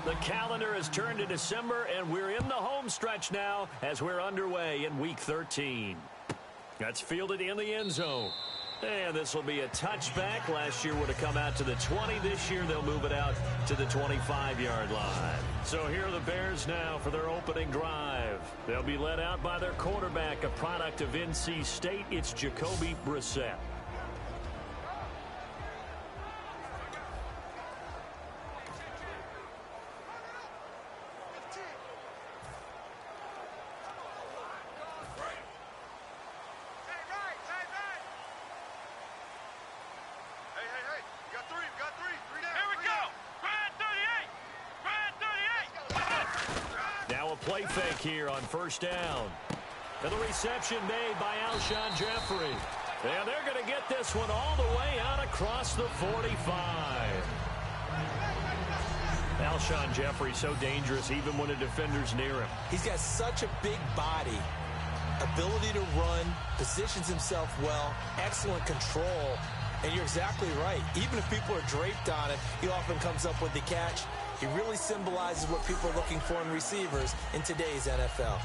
The calendar has turned to December, and we're in the home stretch now as we're underway in Week 13. That's fielded in the end zone. And this will be a touchback. Last year would have come out to the 20. This year they'll move it out to the 25-yard line. So here are the Bears now for their opening drive. They'll be led out by their quarterback, a product of NC State. It's Jacoby Brissett. Play fake here on first down. And the reception made by Alshon Jeffrey. And they're going to get this one all the way out across the 45. Alshon Jeffrey so dangerous even when a defender's near him. He's got such a big body, ability to run, positions himself well, excellent control. And you're exactly right. Even if people are draped on him, he often comes up with the catch. He really symbolizes what people are looking for in receivers in today's NFL.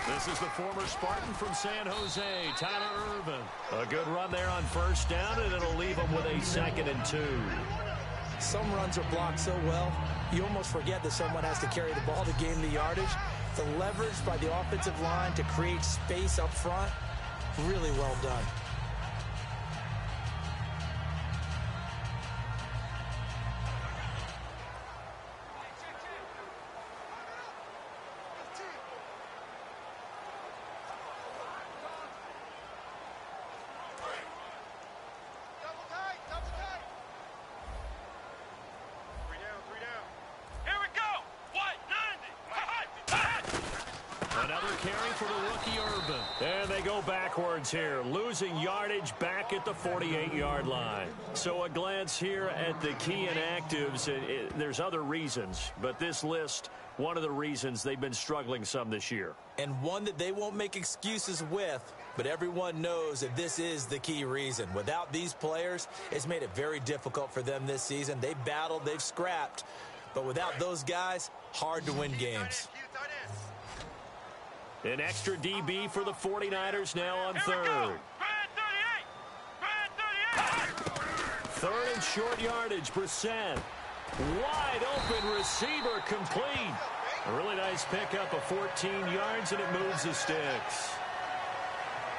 This is the former Spartan from San Jose, Tyler Irvin. A good run there on first down, and it'll leave him with a 2nd and 2. Some runs are blocked so well, you almost forget that someone has to carry the ball to gain the yardage. The leverage by the offensive line to create space up front, really well done. And they go backwards here, losing yardage back at the 48-yard line. So a glance here at the key inactives. There's other reasons, but this list, one of the reasons they've been struggling some this year. And one that they won't make excuses with, but everyone knows that this is the key reason. Without these players, it's made it very difficult for them this season. They've battled, they've scrapped, but without those guys, hard to win games. An extra DB for the 49ers now on third. Third and short yardage, Brissett. Wide open receiver complete. A really nice pickup of 14 yards, and it moves the sticks.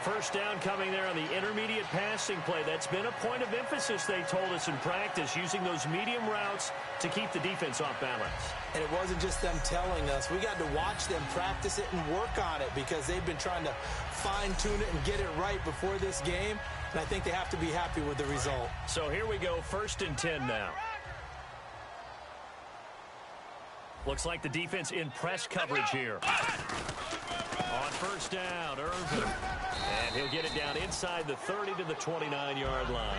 First down coming there on the intermediate passing play. That's been a point of emphasis, they told us in practice, using those medium routes to keep the defense off balance. And it wasn't just them telling us. We got to watch them practice it and work on it because they've been trying to fine-tune it and get it right before this game. And I think they have to be happy with the result. So here we go, 1st and 10 now. Looks like the defense in press coverage here. On first down, Irvin. And he'll get it down inside the 30 to the 29-yard line.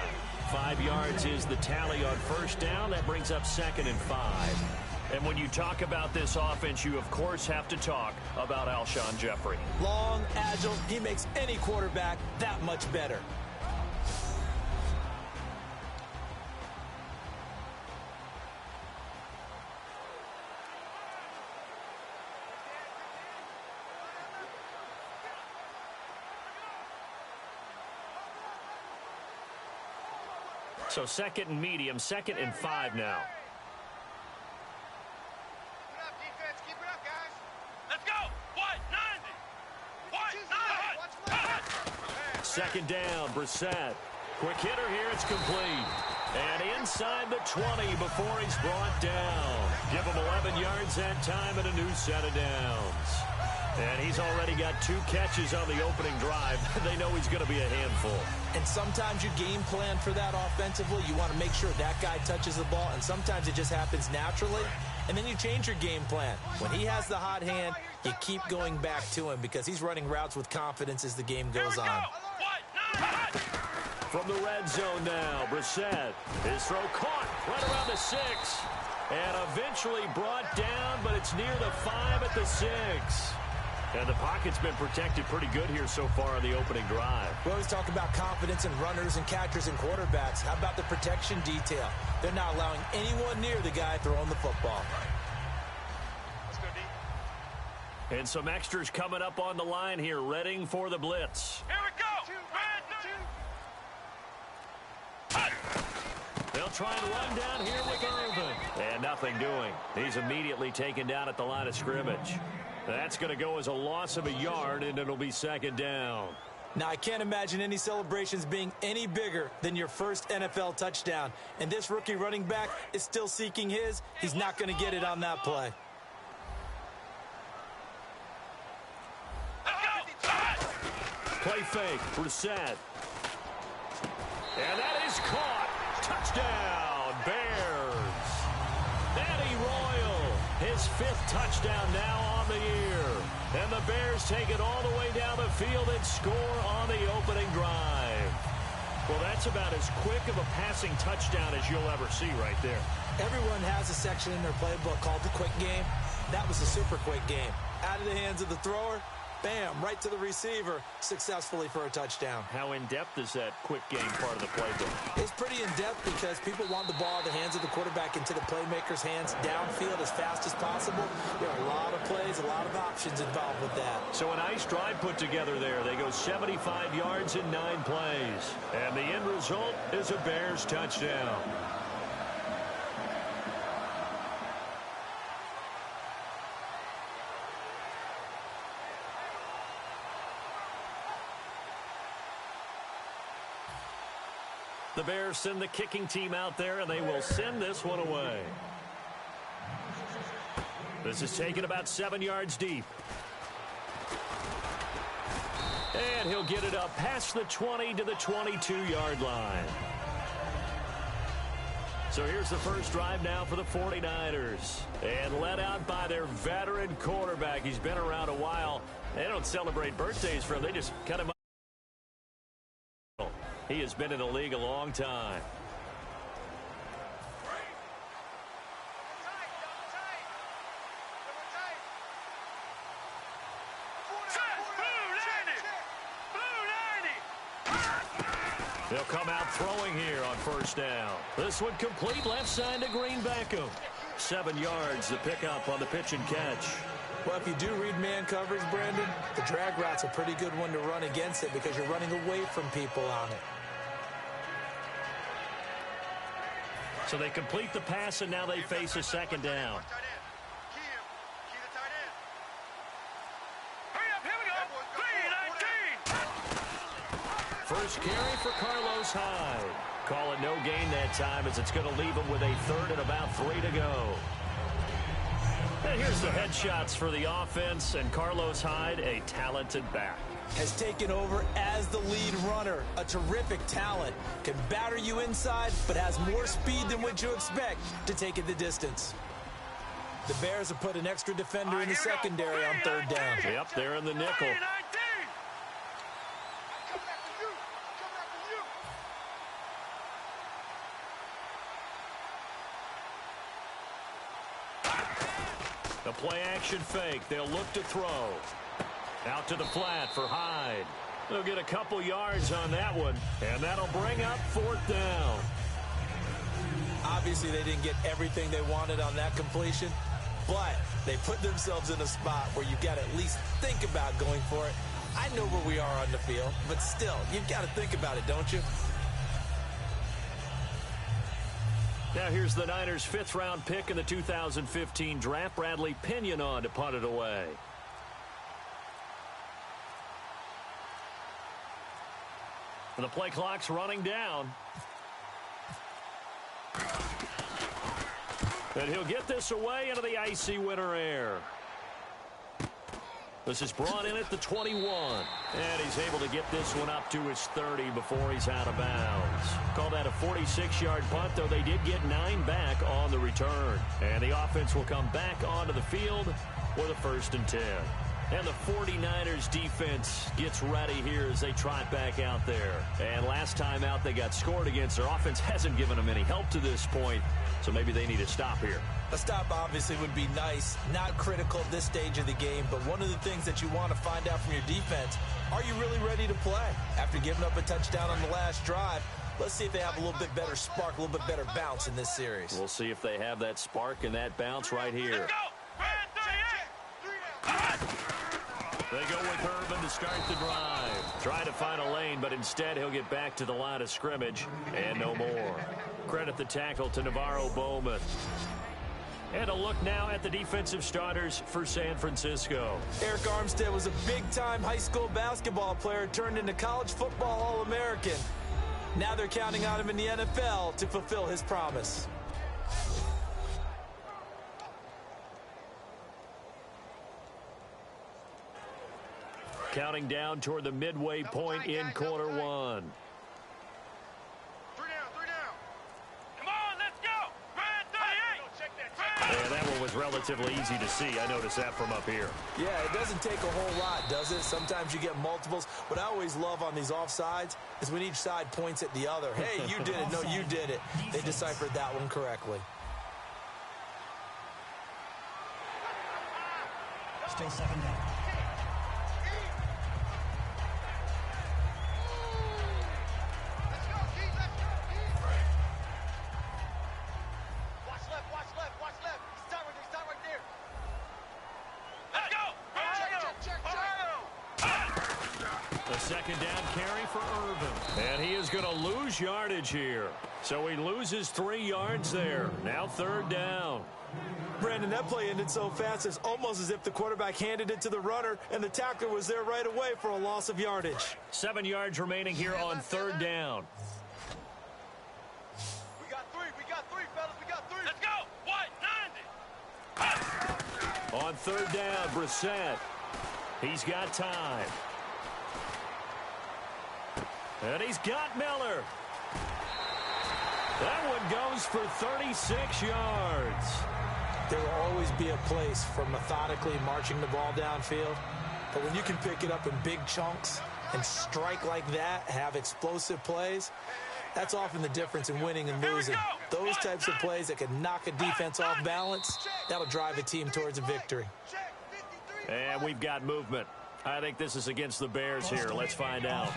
5 yards is the tally on first down. That brings up 2nd and 5. And when you talk about this offense, you, of course, have to talk about Alshon Jeffrey. Long, agile, he makes any quarterback that much better. So 2nd and medium, 2nd and 5 now. Second down, Brissett. Quick hitter here, it's complete. And inside the 20 before he's brought down. Give him 11 yards that time and a new set of downs. And he's already got 2 catches on the opening drive. They know he's going to be a handful. And sometimes you game plan for that offensively. You want to make sure that guy touches the ball, and sometimes it just happens naturally. And then you change your game plan. When he has the hot hand, you keep going back to him because he's running routes with confidence as the game goes on. From the red zone now, Brissett. His throw caught right around the 6. And eventually brought down, but it's near the 5 at the 6. And the pocket's been protected pretty good here so far on the opening drive. We always talk about confidence in runners and catchers and quarterbacks. How about the protection detail? They're not allowing anyone near the guy throwing the football. Let's go, D. And some extras coming up on the line here, readying for the blitz. Here we go. They'll try and run down here with Irvin. And nothing doing. He's immediately taken down at the line of scrimmage. That's going to go as a loss of a yard, and it'll be 2nd down. Now, I can't imagine any celebrations being any bigger than your first NFL touchdown. And this rookie running back is still seeking his. He's not going to get it on that play. Play fake, Brissett. And that is caught. Touchdown, Bears. Eddie Royal, his 5th touchdown now on the year. And the Bears take it all the way down the field and score on the opening drive. Well, that's about as quick of a passing touchdown as you'll ever see right there. Everyone has a section in their playbook called the quick game. That was a super quick game. Out of the hands of the thrower, bam, right to the receiver, successfully for a touchdown. How in-depth is that quick game part of the playbook? It's pretty in-depth because people want the ball in the hands of the quarterback into the playmaker's hands downfield as fast as possible. There are a lot of plays, a lot of options involved with that. So a nice drive put together there. They go 75 yards in 9 plays. And the end result is a Bears touchdown. The Bears send the kicking team out there, and they will send this one away. This is taken about 7 yards deep. And he'll get it up past the 20 to the 22-yard line. So here's the first drive now for the 49ers. And led out by their veteran quarterback. He's been around a while. They don't celebrate birthdays for him. They just cut him up. He has been in the league a long time. They'll come out throwing here on 1st down. This one complete left side to Green Beckham. 7 yards to pick up on the pitch and catch. Well, if you do read man coverage, Brandon, the drag route's a pretty good one to run against it because you're running away from people on it. So they complete the pass, and now they face a 2nd down. First carry for Carlos Hyde. Call it no gain that time as it's going to leave him with a 3rd and about 3 to go. And here's the headshots for the offense, and Carlos Hyde, a talented back. Has taken over as the lead runner. A terrific talent. Can batter you inside, but has more speed than what you expect to take it the distance. The Bears have put an extra defender in the secondary on 3rd down. Yep, they're in the nickel. The play action fake. They'll look to throw. Out to the flat for Hyde. They'll get a couple yards on that one, and that'll bring up 4th down. Obviously, they didn't get everything they wanted on that completion, but they put themselves in a spot where you've got to at least think about going for it. I know where we are on the field, but still, you've got to think about it, don't you? Now here's the Niners' 5th-round pick in the 2015 draft, Bradley Pinion, on to punt it away. And the play clock's running down. And he'll get this away into the icy winter air. This is brought in at the 21. And he's able to get this one up to his 30 before he's out of bounds. Call that a 46-yard punt, though they did get 9 back on the return. And the offense will come back onto the field with a 1st and 10. And the 49ers defense gets ready here as they trot back out there. And last time out they got scored against. Their offense hasn't given them any help to this point, so maybe they need a stop here. A stop obviously would be nice, not critical at this stage of the game, but one of the things that you want to find out from your defense, are you really ready to play? After giving up a touchdown on the last drive, let's see if they have a little bit better spark, a little bit better bounce in this series. We'll see if they have that spark and that bounce right here. Let's go. They go with Urban to start the drive. Try to find a lane, but instead he'll get back to the line of scrimmage and no more. Credit the tackle to Navarro Bowman. And a look now at the defensive starters for San Francisco. Eric Armstead was a big-time high school basketball player turned into college football All-American. Now they're counting on him in the NFL to fulfill his promise. Counting down toward the midway point in quarter one. 3 down. Come on, let's go. Check that. And that one was relatively easy to see. I noticed that from up here. Yeah, it doesn't take a whole lot, does it? Sometimes you get multiples. What I always love on these offsides is when each side points at the other. Hey, you did it. No, you did it. They deciphered that one correctly. Still 2nd down. Second down carry for Urban. And he is going to lose yardage here. So he loses 3 yards there. Now 3rd down. Brandon, that play ended so fast, it's almost as if the quarterback handed it to the runner and the tackler was there right away for a loss of yardage. 7 yards remaining here on 3rd down. We got 3, fellas. We got 3. Let's go. What? 90. On 3rd down, Brissett. He's got time. And he's got Miller. That one goes for 36 yards. There will always be a place for methodically marching the ball downfield. But when you can pick it up in big chunks and strike like that, have explosive plays, that's often the difference in winning and losing. Those types of plays that can knock a defense off balance, that'll drive a team towards a victory. And we've got movement. I think this is against the Bears here. Let's find out.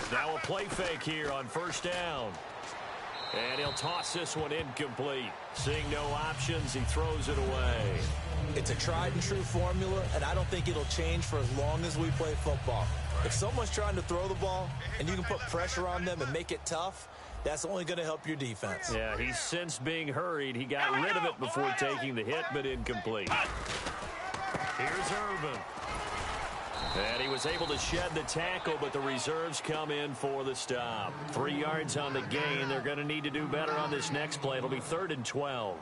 Now a play fake here on 1st down. And he'll toss this one incomplete. Seeing no options, he throws it away. It's a tried and true formula, and I don't think it'll change for as long as we play football. If someone's trying to throw the ball and you can put pressure on them and make it tough, that's only going to help your defense. Yeah, he's sensed being hurried. He got rid of it before taking the hit, but incomplete. Here's Urban. And he was able to shed the tackle, but the reserves come in for the stop. 3 yards on the gain. They're going to need to do better on this next play. It'll be 3rd and 12.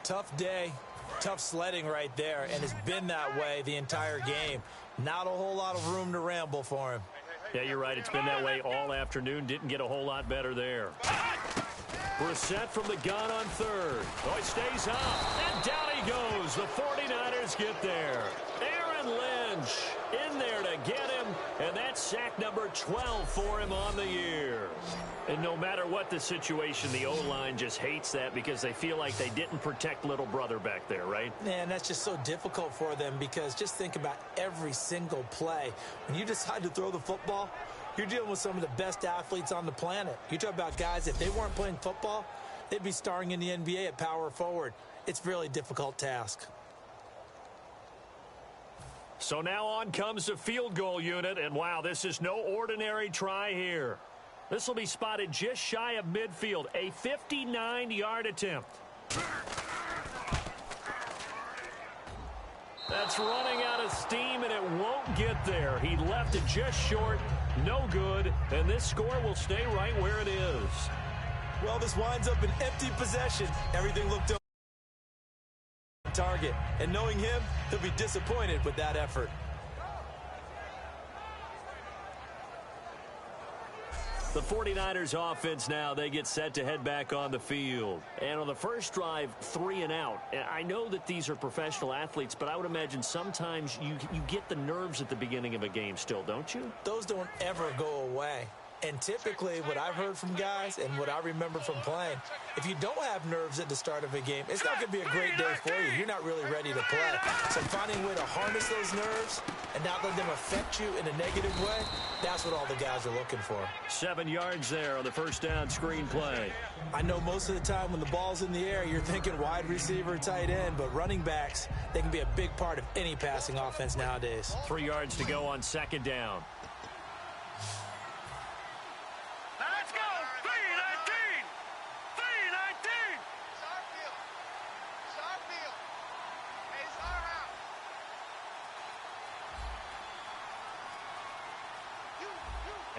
Tough day, tough sledding right there, and it's been that way the entire game. Not a whole lot of room to ramble for him. Yeah, you're right. It's been that way all afternoon. Didn't get a whole lot better there. Brissett from the gun on 3rd. Oh, he stays up. And down he goes. The 49ers get there. Aaron Lynch in there to get him. And that's sack number 12 for him on the year. And no matter what the situation, the O-line just hates that because they feel like they didn't protect little brother back there, right? Man, that's just so difficult for them because just think about every single play. When you decide to throw the football, you're dealing with some of the best athletes on the planet. You talk about guys, if they weren't playing football, they'd be starring in the NBA at power forward. It's a really difficult task. So now on comes the field goal unit, and wow, this is no ordinary try here. This will be spotted just shy of midfield, a 59-yard attempt. That's running out of steam, and it won't get there. He left it just short, no good, and this score will stay right where it is. Well, this winds up an empty possession. Everything looked on target, and knowing him, he'll be disappointed with that effort. The 49ers offense now, they get set to head back on the field. And on the first drive, 3 and out. I know that these are professional athletes, but I would imagine sometimes you get the nerves at the beginning of a game still, don't you? Those don't ever go away. And typically, what I've heard from guys and what I remember from playing, if you don't have nerves at the start of a game, it's not going to be a great day for you. You're not really ready to play. So finding a way to harness those nerves and not let them affect you in a negative way, that's what all the guys are looking for. 7 yards there on the first down screen play. I know most of the time when the ball's in the air, you're thinking wide receiver, tight end, but running backs, they can be a big part of any passing offense nowadays. 3 yards to go on second down.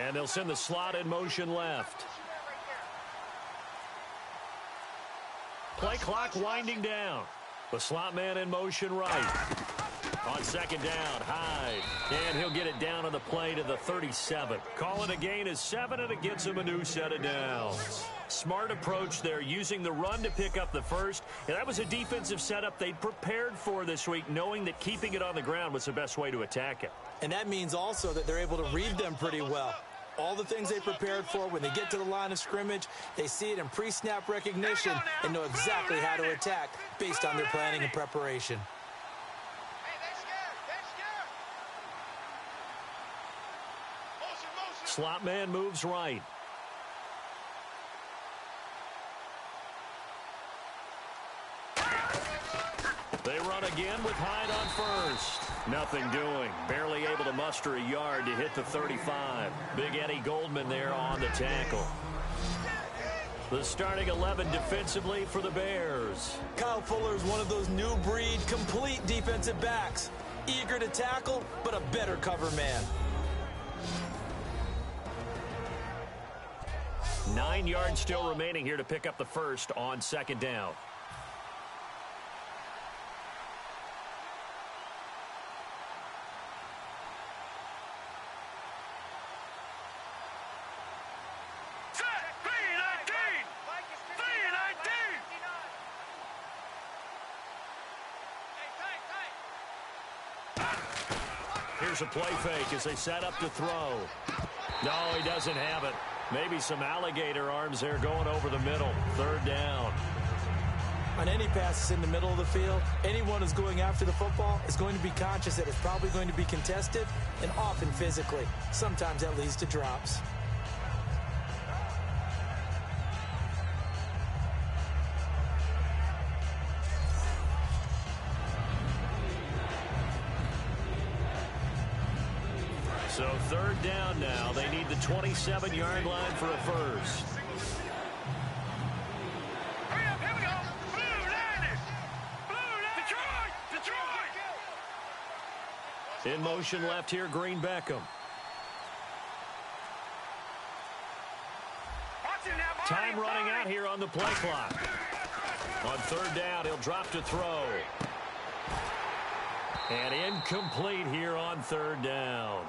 And they'll send the slot in motion left. Play clock winding down. The slot man in motion right. On second down, Hyde. And he'll get it down on the play to the 37. Call it a gain of 7, and it gets him a new set of downs. Smart approach there, using the run to pick up the first. And that was a defensive setup they'd prepared for this week, knowing that keeping it on the ground was the best way to attack it. And that means also that they're able to read them pretty well. All the things they prepared for, when they get to the line of scrimmage, they see it in pre-snap recognition and know exactly how to attack based on their planning and preparation. Slot man moves right. They run again with Hyde on first. Nothing doing. Barely able to muster a yard to hit the 35. Big Eddie Goldman there on the tackle. The starting 11 defensively for the Bears. Kyle Fuller is one of those new breed, complete defensive backs. Eager to tackle, but a better cover man. 9 yards still remaining here to pick up the first on second down. Here's a play fake as they set up to throw. No, he doesn't have it. Maybe some alligator arms there going over the middle. Third down. On any passes in the middle of the field, anyone who's going after the football is going to be conscious that it's probably going to be contested, and often physically. Sometimes that leads to drops. So third down now. They need the 27-yard line for a first. Hurry up, here we go. Blue Niners. Blue Niners. Detroit. In motion left here, Green Beckham. Time running out here on the play clock. On third down, he'll drop to throw. And incomplete here on third down.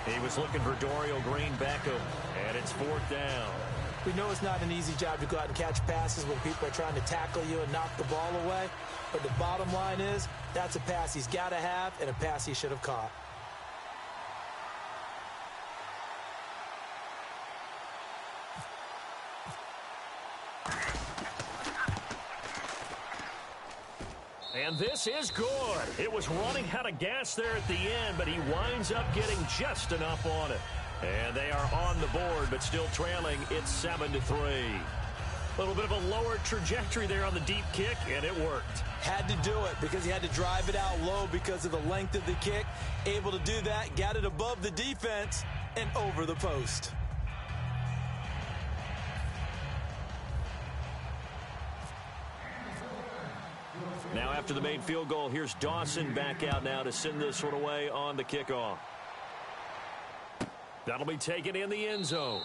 He was looking for Dorial Green Beckham, and it's fourth down. We know it's not an easy job to go out and catch passes when people are trying to tackle you and knock the ball away. But the bottom line is, that's a pass he's got to have and a pass he should have caught. And this is good. It was running out of gas there at the end, but he winds up getting just enough on it. And they are on the board, but still trailing. It's 7-3. A little bit of a lower trajectory there on the deep kick, and it worked. Had to do it because he had to drive it out low because of the length of the kick. Able to do that, got it above the defense and over the post. Now Now after the made field goal, here's Dawson back out now to send this one away on the kickoff. That'll be taken in the end zone.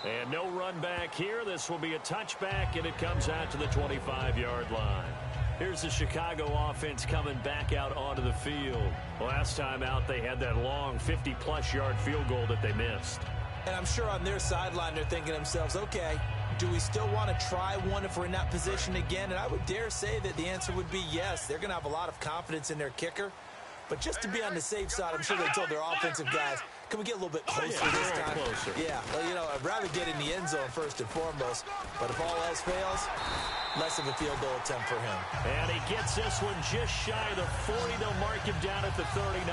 And no run back here. This will be a touchback, and it comes out to the 25-yard line. Here's the Chicago offense coming back out onto the field. Last time out, they had that long 50-plus yard field goal that they missed. And I'm sure on their sideline they're thinking to themselves, okay, do we still want to try one if we're in that position again? And I would dare say that the answer would be yes. They're going to have a lot of confidence in their kicker. But just to be on the safe side, I'm sure they told their offensive guys, can we get a little bit closer this time? Closer. Yeah, well, you know, I'd rather get in the end zone first and foremost. But if all else fails, less of a field goal attempt for him. And he gets this one just shy of the 40. They'll mark him down at the 39.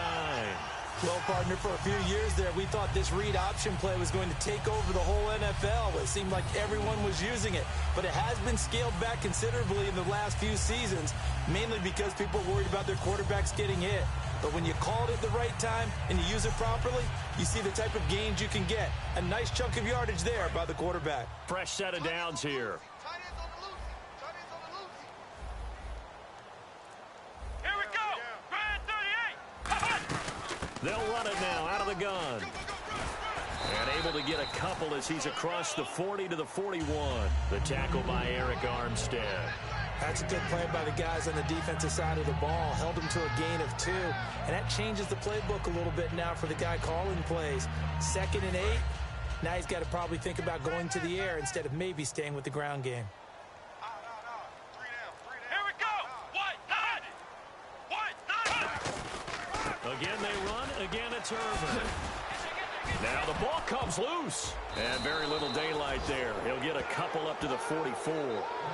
Well, partner, for a few years there, we thought this read option play was going to take over the whole NFL. It seemed like everyone was using it. But it has been scaled back considerably in the last few seasons, mainly because people are worried about their quarterbacks getting hit. But when you call it at the right time and you use it properly, you see the type of gains you can get. A nice chunk of yardage there by the quarterback. Fresh set of downs here. Here we go. Grand 38. They'll run it now out of the gun. And able to get a couple as he's across the 40 to the 41. The tackle by Eric Armstead. That's a good play by the guys on the defensive side of the ball. Held him to a gain of 2. And that changes the playbook a little bit now for the guy calling plays. 2nd and 8. Now he's got to probably think about going to the air instead of maybe staying with the ground game. Here we go. What? Again they run. Again it's Irvin. Now the ball comes loose. And very little daylight there. He'll get a couple up to the 44.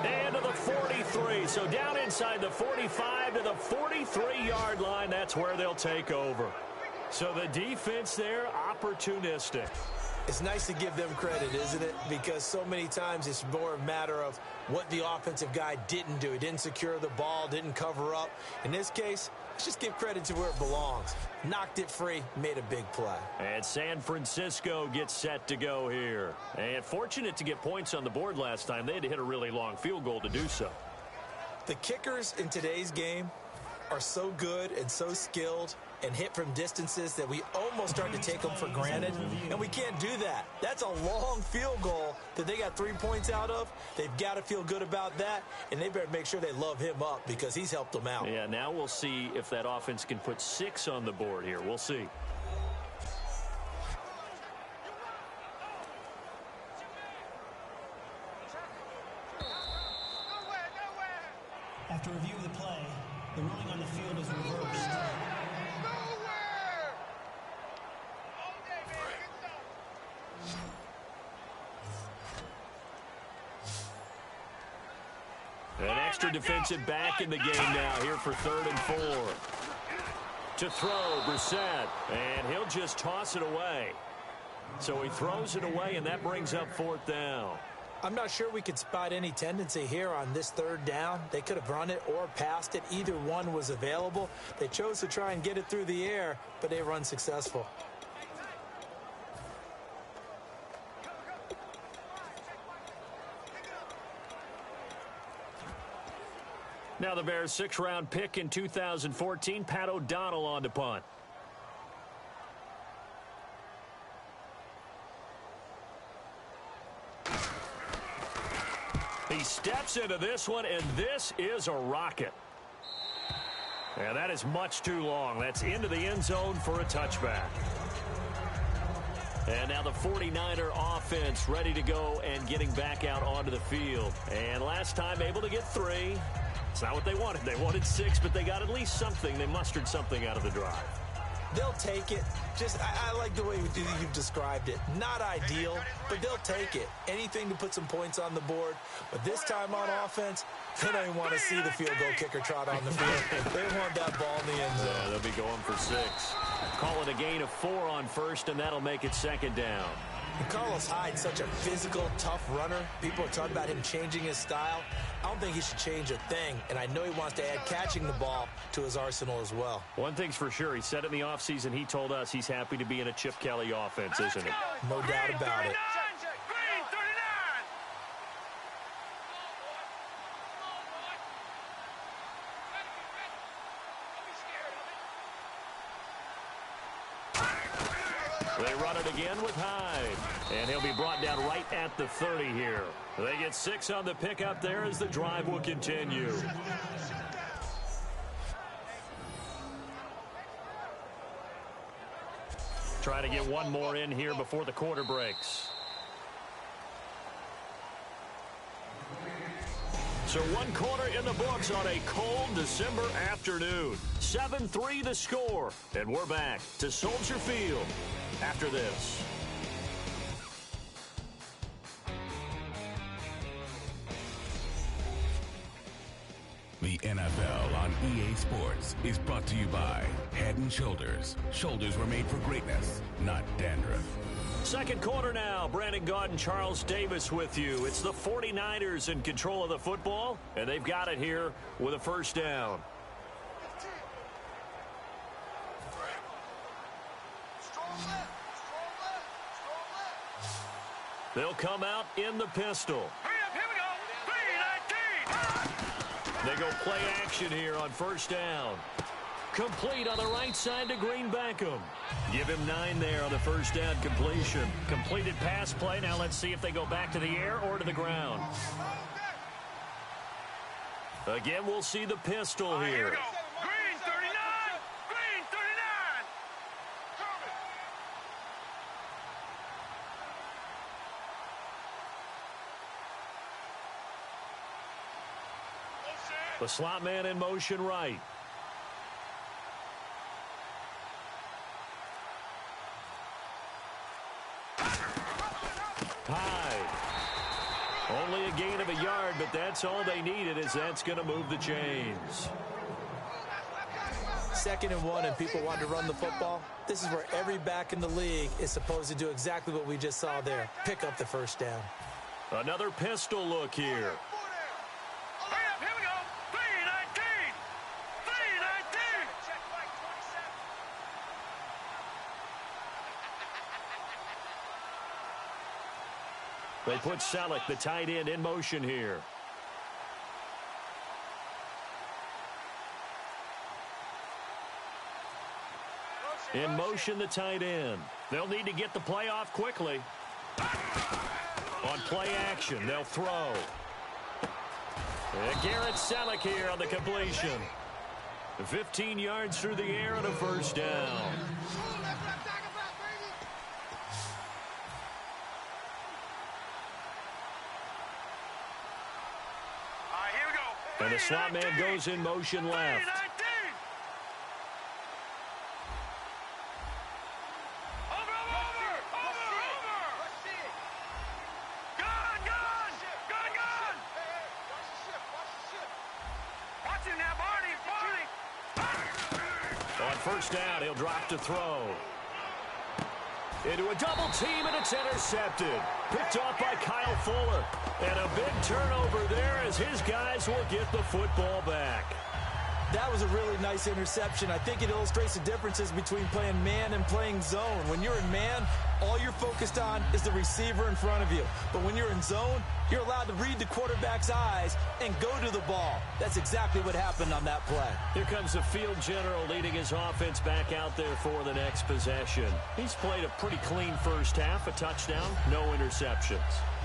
And to the 43. So down inside the 45 to the 43-yard line. That's where they'll take over. So the defense there, opportunistic. It's nice to give them credit, isn't it? Because so many times it's more a matter of what the offensive guy didn't do. He didn't secure the ball, didn't cover up. In this case, let's just give credit to where it belongs. Knocked it free, made a big play. And San Francisco gets set to go here. And fortunate to get points on the board last time. They had to hit a really long field goal to do so. The kickers in today's game are so good and so skilled and hit from distances that we almost start to take them for granted, and we can't do that. That's a long field goal that they got 3 points out of. They've got to feel good about that, and they better make sure they love him up because he's helped them out. Yeah, now we'll see if that offense can put 6 on the board here. We'll see. After review of the play, the ruling on the field is reversed. An extra defensive back in the game now here for 3rd and 4. To throw, Brissett, and he'll just toss it away. So he throws it away, and that brings up 4th down. I'm not sure we could spot any tendency here on this 3rd down. They could have run it or passed it. Either one was available. They chose to try and get it through the air, but they were unsuccessful. Now the Bears' 6th-round pick in 2014, Pat O'Donnell on to punt. He steps into this one, and this is a rocket. And that is much too long. That's into the end zone for a touchback. And now the 49er offense ready to go and getting back out onto the field. And last time able to get 3. It's not what they wanted. They wanted 6, but they got at least something. They mustered something out of the drive. They'll take it. I like the way you've described it. Not ideal, but they'll take it. Anything to put some points on the board. But this time on offense, they don't even want to see the field goal kicker trot on the field. They want that ball in the end zone. Yeah, they'll be going for 6. Call it a gain of 4 on 1st, and that'll make it 2nd down. And Carlos Hyde's such a physical, tough runner. People are talking about him changing his style. I don't think he should change a thing, and I know he wants to add catching the ball to his arsenal as well. One thing's for sure, he said in the offseason, he told us he's happy to be in a Chip Kelly offense, isn't he? No doubt about it. Green 39. They run it again with Hyde. And he'll be brought down right at the 30 here. They get 6 on the pickup there as the drive will continue. Trying to get one more in here before the quarter breaks. So 1 quarter in the books on a cold December afternoon. 7-3 the score. And we're back to Soldier Field after this. The NFL on EA Sports is brought to you by Head & Shoulders. Shoulders were made for greatness, not dandruff. Second quarter now. Brandon Gaud and Charles Davis with you. It's the 49ers in control of the football, and they've got it here with a first down. They'll come out in the pistol. Here we go. 3-19. They go play action here on first down. Complete on the right side to Green Beckham. Give him 9 there on the first down completion. Completed pass play. Now let's see if they go back to the air or to the ground. Again, we'll see the pistol Here we here. go. Green 39. Green 39. The slot man in motion right. Hyde. Only a gain of a yard, but that's all they needed, as that's going to move the chains. 2nd and 1 and people want to run the football. This is where every back in the league is supposed to do exactly what we just saw there. Pick up the first down. Another pistol look here. Here we go. 3-19. 3-19. They put Selleck, the tight end, in motion here. In motion, the tight end. They'll need to get the play off quickly. On play action, they'll throw. And Garrett Selleck here on the completion. 15 yards through the air and a first down. Here we go. And the slot man goes in motion left. 3-19. First down, he'll drop to throw. Into a double team, and it's intercepted. Picked off by Kyle Fuller. And a big turnover there as his guys will get the football back. That was a really nice interception. I think it illustrates the differences between playing man and playing zone. When you're in man, all you're focused on is the receiver in front of you. But when you're in zone, you're allowed to read the quarterback's eyes and go to the ball. That's exactly what happened on that play. Here comes the field general leading his offense back out there for the next possession. He's played a pretty clean first half, a touchdown, no interceptions.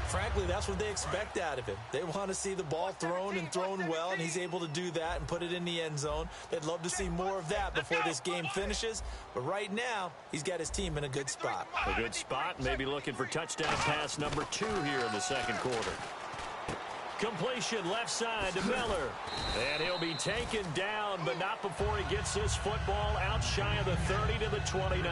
Frankly, that's what they expect out of him. They want to see the ball thrown and thrown well, and he's able to do that and put it in the end zone. They'd love to see more of that before this game finishes. But right now, he's got his team in a good spot. A good spot, maybe looking for touchdown pass number 2 here in the second quarter. Completion left side to Miller. And he'll be taken down, but not before he gets this football out shy of the 30 to the 29.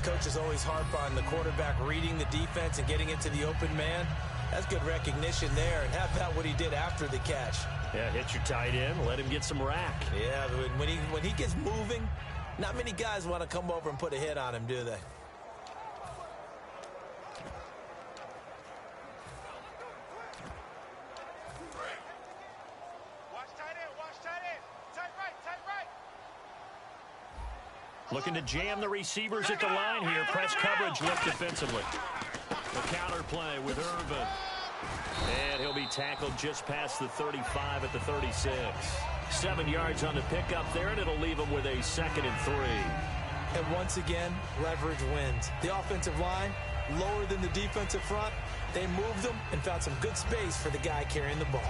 Coaches always harp on the quarterback reading the defense and getting into the open man. That's good recognition there. And how about what he did after the catch? Yeah, hit your tight end, let him get some rack. Yeah, when he gets moving, not many guys want to come over and put a hit on him, do they? Looking to jam the receivers at the line here. Press coverage look defensively. The counter play with Irvin. And he'll be tackled just past the 35 at the 36. 7 yards on the pickup there, and it'll leave him with a 2nd and 3. And once again, leverage wins. The offensive line, lower than the defensive front, they moved them and found some good space for the guy carrying the ball.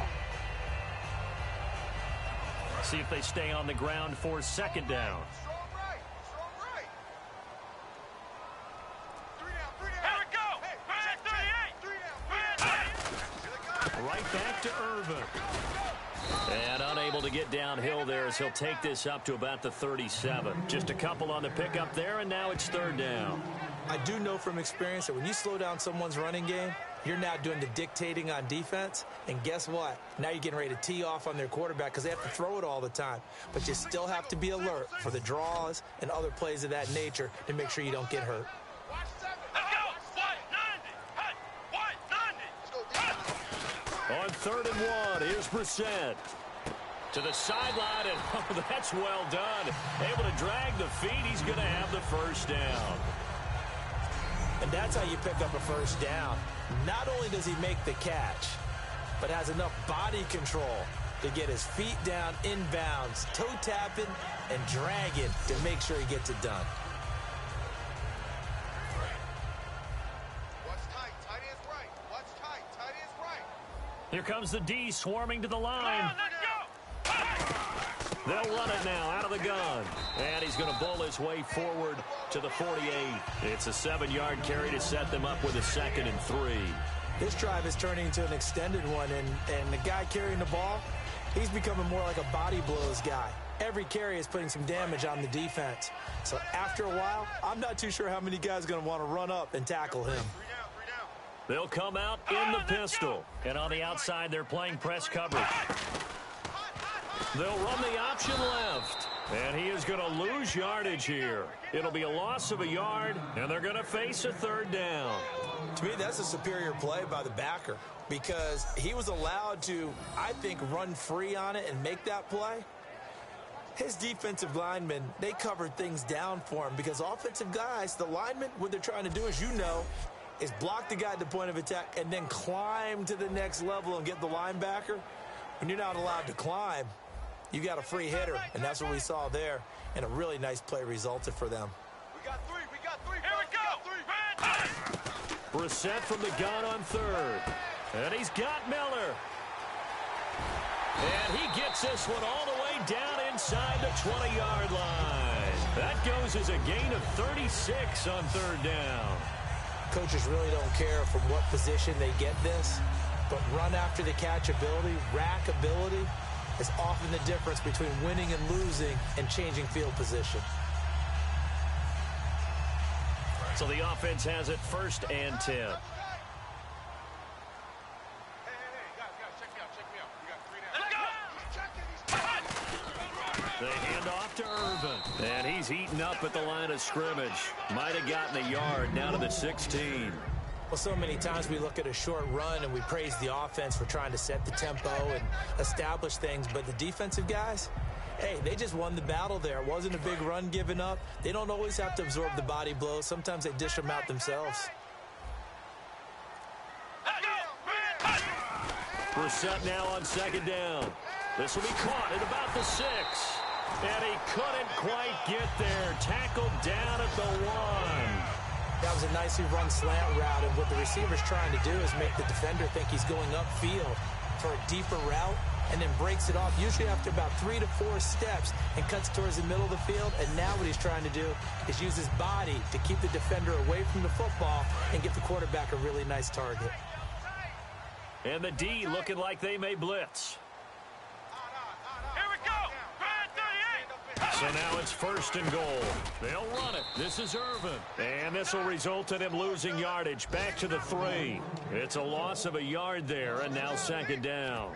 See if they stay on the ground for second down. Strong right. Strong right. 3 down. 3 down. Here we go. Hey, 3 down. 3 down. Right back to Irvin. And unable to get downhill there as he'll take this up to about the 37. Just a couple on the pickup there, and now it's third down. I do know from experience that when you slow down someone's running game, you're now doing the dictating on defense. And guess what? Now you're getting ready to tee off on their quarterback because they have to throw it all the time. But you still have to be alert for the draws and other plays of that nature to make sure you don't get hurt. On 3rd and 1, here's Brissett. To the sideline, and oh, that's well done. Able to drag the feet. He's going to have the first down. And that's how you pick up a first down. Not only does he make the catch, but has enough body control to get his feet down inbounds, toe tapping and dragging to make sure he gets it done. Watch tight. Tight ends right. Watch tight. Tight ends right. Here comes the D swarming to the line. Let's go. They'll run it now out of the gun. And he's going to bowl his way forward to the 48. It's a 7-yard carry to set them up with a 2nd and 3. This drive is turning into an extended one, and the guy carrying the ball, he's becoming more like a body blows guy. Every carry is putting some damage on the defense. So after a while, I'm not too sure how many guys are going to want to run up and tackle him. 3 down. 3 down. They'll come out in the pistol. And on the outside, they're playing press coverage. They'll run the option left. And he is going to lose yardage here. It'll be a loss of a yard, and they're going to face a 3rd down. To me, that's a superior play by the backer because he was allowed to, I think, run free on it and make that play. His defensive linemen, they covered things down for him because offensive guys, the linemen, what they're trying to do, as you know, is block the guy at the point of attack and then climb to the next level and get the linebacker. When you're not allowed to climb, you got a free hitter, and that's what we saw there, and a really nice play resulted for them. We got 3. We got 3. Here we go. Brissett from the gun on 3rd. And he's got Miller. And he gets this one all the way down inside the 20-yard line. That goes as a gain of 36 on 3rd down. Coaches really don't care from what position they get this, but run after the catch ability, rack ability, is often the difference between winning and losing and changing field position. So the offense has it 1st and 10. Hey, guys, check me out. We got 3 down. Let's go. They hand off to Irvin. And he's eaten up at the line of scrimmage. Might have gotten a yard down to the 16. Well, so many times we look at a short run and we praise the offense for trying to set the tempo and establish things, but the defensive guys, hey, they just won the battle there. It wasn't a big run given up. They don't always have to absorb the body blows. Sometimes they dish them out themselves. Brissett now on 2nd down. This will be caught at about the 6. And he couldn't quite get there. Tackled down at the 1. That was a nicely run slant route, and what the receiver's trying to do is make the defender think he's going upfield for a deeper route and then breaks it off, usually after about 3 to 4 steps, and cuts towards the middle of the field. And now what he's trying to do is use his body to keep the defender away from the football and give the quarterback a really nice target. And the D looking like they may blitz. Here we go. So now it's 1st and goal. They'll run it. This is Irvin. And this will result in him losing yardage back to the 3. It's a loss of a yard there, and now 2nd down.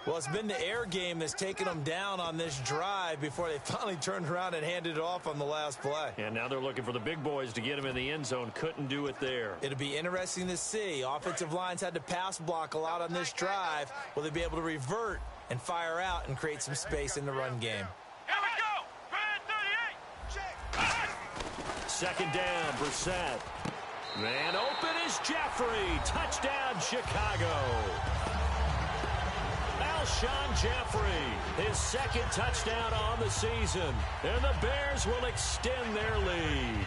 Well, it's been the air game that's taken them down on this drive before they finally turned around and handed it off on the last play. And now they're looking for the big boys to get him in the end zone. Couldn't do it there. It'll be interesting to see. Offensive lines had to pass block a lot on this drive. Will they be able to revert and fire out and create some space in the run game? Here we go. 2nd down, Brissett. Man open is Jeffrey. Touchdown, Chicago. Alshon Jeffrey, his second touchdown on the season. And the Bears will extend their lead.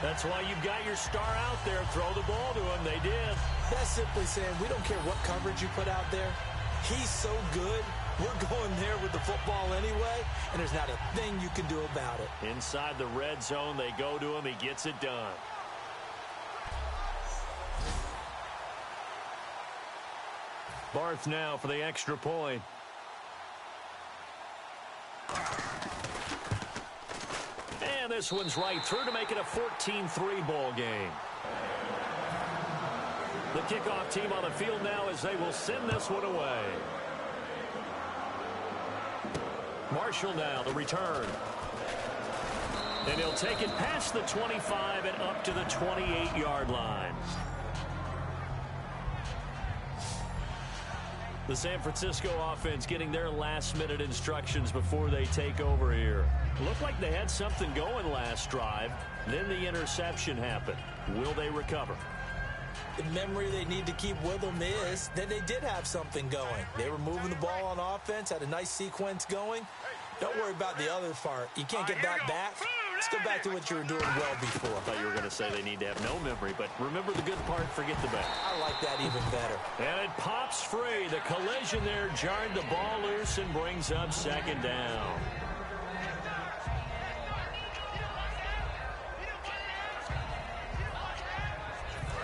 That's why you've got your star out there. Throw the ball to him. They did. That's simply saying we don't care what coverage you put out there. He's so good. We're going there with the football anyway, and there's not a thing you can do about it. Inside the red zone, they go to him. He gets it done. Barth now for the extra point. And this one's right through to make it a 14-3 ball game. The kickoff team on the field now as they will send this one away. Marshall now, the return. And he'll take it past the 25 and up to the 28-yard line. The San Francisco offense getting their last-minute instructions before they take over here. Looked like they had something going last drive. Then the interception happened. Will they recover? The memory they need to keep with them is that they did have something going. They were moving the ball on offense, had a nice sequence going. Don't worry about the other part. You can't get that back. Let's go back to what you were doing well before. I thought you were going to say they need to have no memory, but remember the good part, forget the bad. I like that even better. And it pops free. The collision there jarred the ball loose and brings up second down.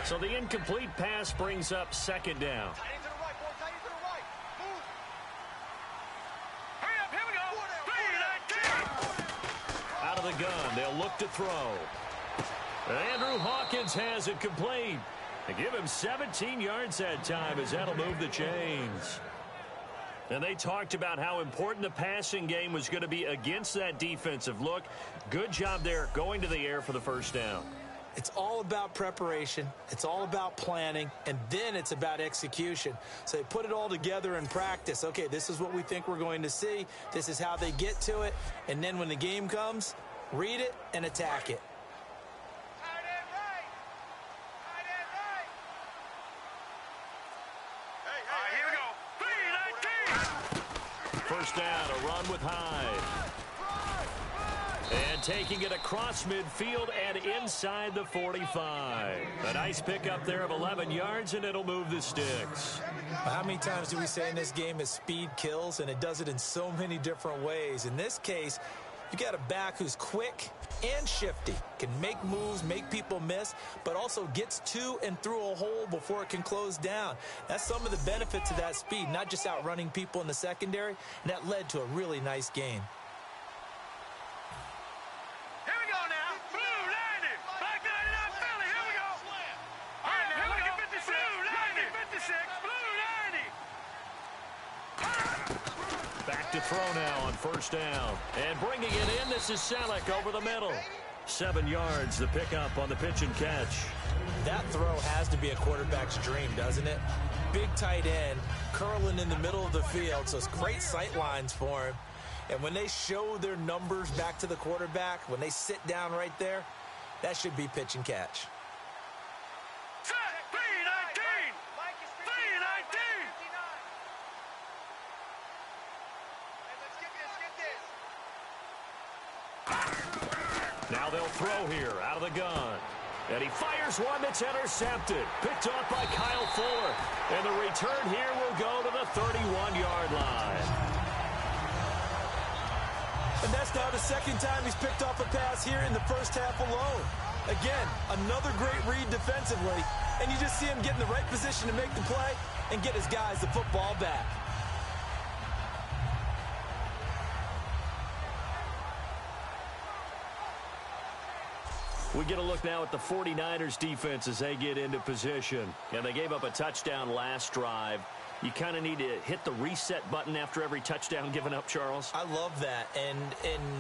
So the incomplete pass brings up second down. Out of the gun, they'll look to throw. Andrew Hawkins has it complete. They give him 17 yards that time as that'll move the chains. And they talked about how important the passing game was going to be against that defensive look. Good job there going to the air for the first down. It's all about preparation. It's all about planning. And then it's about execution. So they put it all together in practice. Okay, this is what we think we're going to see. This is how they get to it. And then when the game comes, read it and attack it. First down, a run with Hyde. And taking it across midfield and inside the 45. A nice pickup there of 11 yards, and it'll move the sticks. How many times do we say in this game is speed kills, and it does it in so many different ways. In this case, you got a back who's quick and shifty, can make moves, make people miss, but also gets to and through a hole before it can close down. That's some of the benefits of that speed, not just outrunning people in the secondary, and that led to a really nice gain. Back to throw now on first down. And bringing it in, this is Selleck over the middle. 7 yards, the pickup on the pitch and catch. That throw has to be a quarterback's dream, doesn't it? Big tight end, curling in the middle of the field, so it's great sight lines for him. And when they show their numbers back to the quarterback, when they sit down right there, that should be pitch and catch. Now they'll throw here out of the gun. And he fires one that's intercepted. Picked off by Kyle Fuller. And the return here will go to the 31-yard line. And that's now the second time he's picked off a pass here in the first half alone. Again, another great read defensively. And you just see him get in the right position to make the play and get his guys the football back. We get a look now at the 49ers defense as they get into position. And they gave up a touchdown last drive. You kind of need to hit the reset button after every touchdown given up, Charles. I love that. And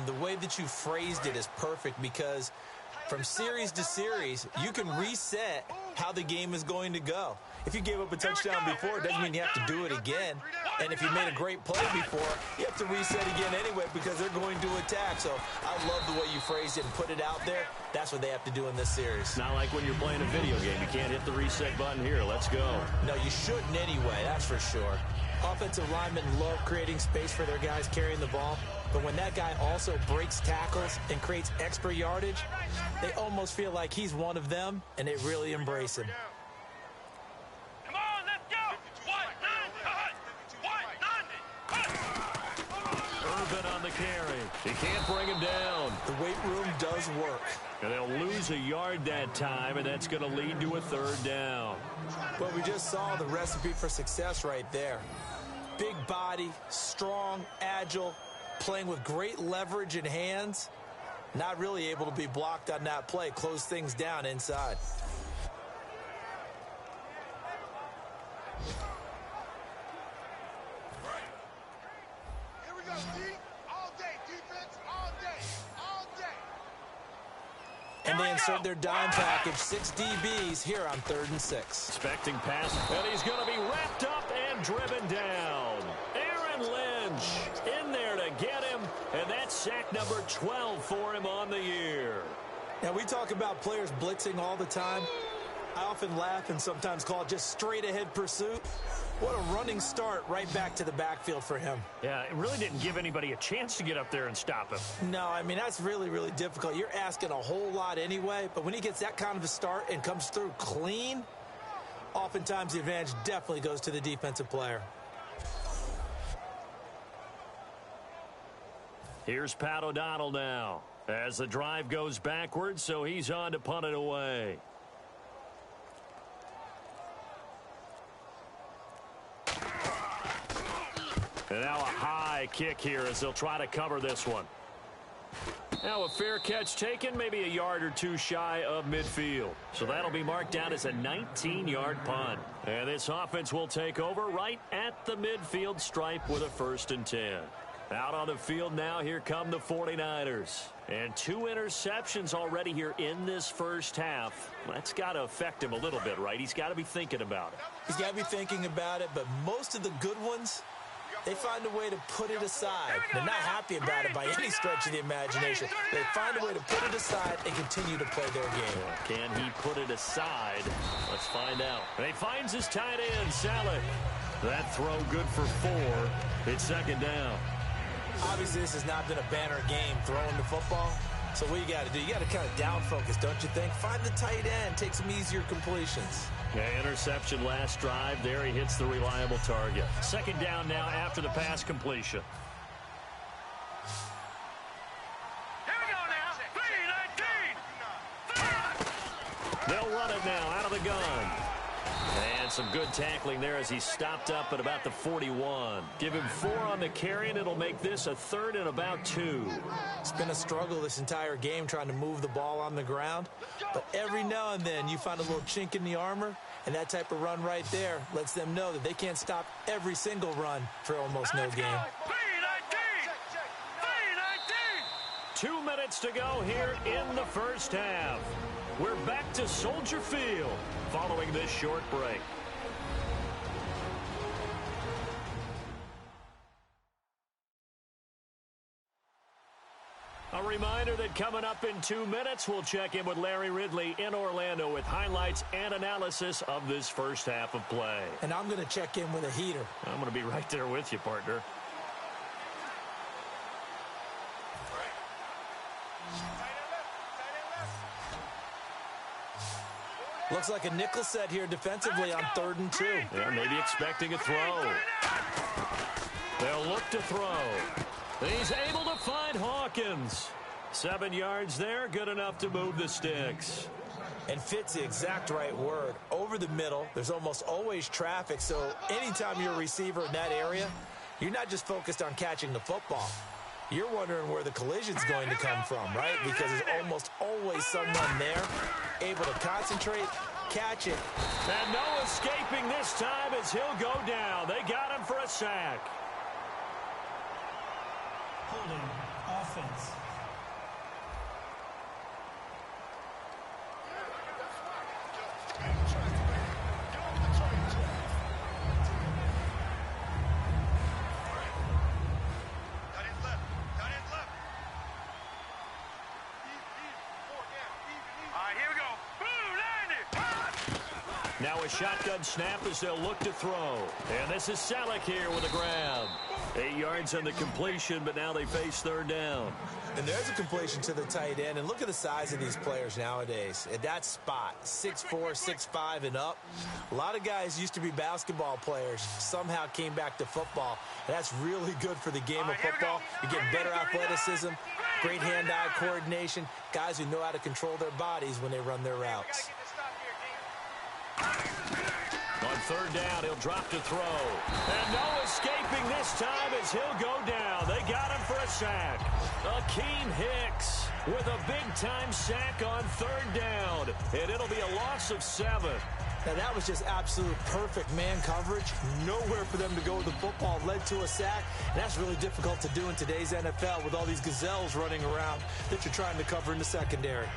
the way that you phrased it is perfect because from series to series, you can reset how the game is going to go. If you gave up a touchdown before, it doesn't mean you have to do it again. And if you made a great play before, you have to reset again anyway because they're going to attack. So I love the way you phrased it and put it out there. That's what they have to do in this series. It's not like when you're playing a video game. You can't hit the reset button here. Let's go. No, you shouldn't anyway. That's for sure. Offensive linemen love creating space for their guys carrying the ball, but when that guy also breaks tackles and creates extra yardage, they almost feel like he's one of them, and they really embrace him. Come on, let's go! 190! Urban on the carry. He can't bring him down. The weight room does work. And they'll lose a yard that time, and that's going to lead to a third down. Well, we just saw the recipe for success right there. Big body, strong, agile, playing with great leverage in hands. Not really able to be blocked on that play. Close things down inside. Here we go, D. All day, defense, all day, all day. And they insert their dime package, 6 DBs here on 3rd and 6. Expecting pass, and he's going to be wrapped up and driven down. Aaron Lynch in there to get him, and that's sack number 12 for him on the year. Now, we talk about players blitzing all the time. I often laugh and sometimes call it just straight-ahead pursuit. What a running start right back to the backfield for him. Yeah, it really didn't give anybody a chance to get up there and stop him. No, I mean, that's really, really difficult. You're asking a whole lot anyway, but when he gets that kind of a start and comes through clean, oftentimes the advantage definitely goes to the defensive player. Here's Pat O'Donnell now as the drive goes backwards, so he's on to punt it away. And now a high kick here as they'll try to cover this one. Now a fair catch taken, maybe a yard or two shy of midfield. So that'll be marked down as a 19-yard punt. And this offense will take over right at the midfield stripe with a 1st and 10. Out on the field now, here come the 49ers. And 2 interceptions already here in this first half. That's got to affect him a little bit, right? He's got to be thinking about it. He's got to be thinking about it, but most of the good ones, they find a way to put it aside. They're not happy about it by any stretch of the imagination. They find a way to put it aside and continue to play their game. Can he put it aside? Let's find out. And he finds his tight end, Saleh. That throw good for 4. It's 2nd down. Obviously, this has not been a banner game throwing the football. So what you got to do, you got to kind of down focus, don't you think? Find the tight end, take some easier completions. Yeah, interception last drive. There he hits the reliable target. 2nd down now after the pass completion. Here we go now. 3-19. They'll run it now out of the gun. And some good tackling there as he stopped up at about the 41. Give him 4 on the carry, and it'll make this a 3rd and about 2. It's been a struggle this entire game trying to move the ball on the ground. But every now and then you find a little chink in the armor, and that type of run right there lets them know that they can't stop every single run for almost no game. 2 minutes to go here in the first half. We're back to Soldier Field following this short break. A reminder that coming up in 2 minutes, we'll check in with Larry Ridley in Orlando with highlights and analysis of this first half of play. And I'm going to check in with a heater. I'm going to be right there with you, partner. Looks like a nickel set here defensively on 3rd and 2. Yeah, maybe expecting a throw. They'll look to throw. He's able to find Hawkins. 7 yards there, good enough to move the sticks. And fits the exact right word. Over the middle, there's almost always traffic, so anytime you're a receiver in that area, you're not just focused on catching the football. You're wondering where the collision's going to come from, right? Because there's almost always someone there able to concentrate, catch it. And no escaping this time as he'll go down. They got him for a sack. Holding offense. Now a shotgun snap as they'll look to throw. And this is Selleck here with a grab. 8 yards on the completion, but now they face third down. And there's a completion to the tight end. And look at the size of these players nowadays. At that spot, 6'4", 6'5", and up. A lot of guys used to be basketball players, somehow came back to football. And that's really good for the game of football. You're getting better athleticism, great hand-eye coordination, guys who know how to control their bodies when they run their routes. On third down, he'll drop to throw. And no escaping this time as he'll go down. They got him for a sack. Akeem Hicks with a big-time sack on third down. And it'll be a loss of 7. Now, that was just absolute perfect man coverage. Nowhere for them to go with the football. Led to a sack. And that's really difficult to do in today's NFL with all these gazelles running around that you're trying to cover in the secondary.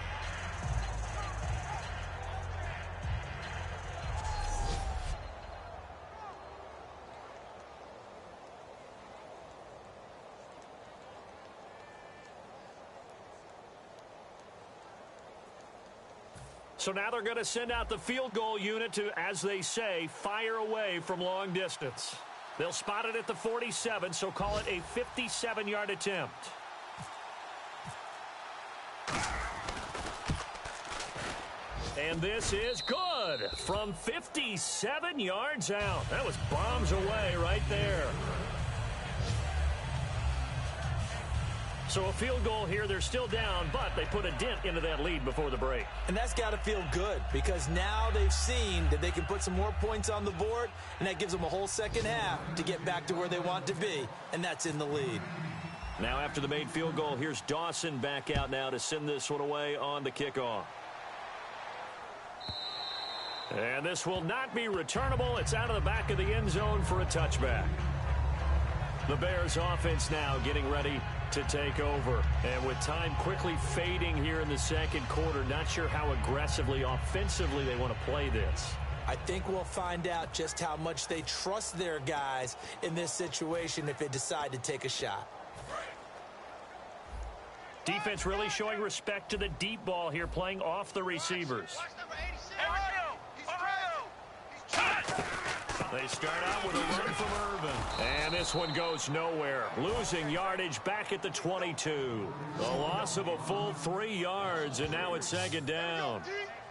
So now they're going to send out the field goal unit to, as they say, fire away from long distance. They'll spot it at the 47, so call it a 57-yard attempt. And this is good from 57 yards out. That was bombs away right there. So a field goal here, they're still down, but they put a dent into that lead before the break. And that's got to feel good because now they've seen that they can put some more points on the board, and that gives them a whole second half to get back to where they want to be, and that's in the lead. Now after the made field goal, here's Dawson back out now to send this one away on the kickoff. And this will not be returnable. It's out of the back of the end zone for a touchback. The Bears offense now getting ready to take over. And with time quickly fading here in the second quarter, not sure how aggressively, offensively they want to play this. I think we'll find out just how much they trust their guys in this situation if they decide to take a shot. Defense really showing respect to the deep ball here, playing off the receivers. They start out with a run from Irvin. And this one goes nowhere. Losing yardage back at the 22. The loss of a full 3 yards, and now it's second down.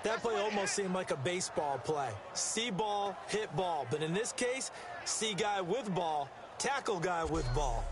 That play almost seemed like a baseball play. See ball, hit ball. But in this case, see guy with ball, tackle guy with ball.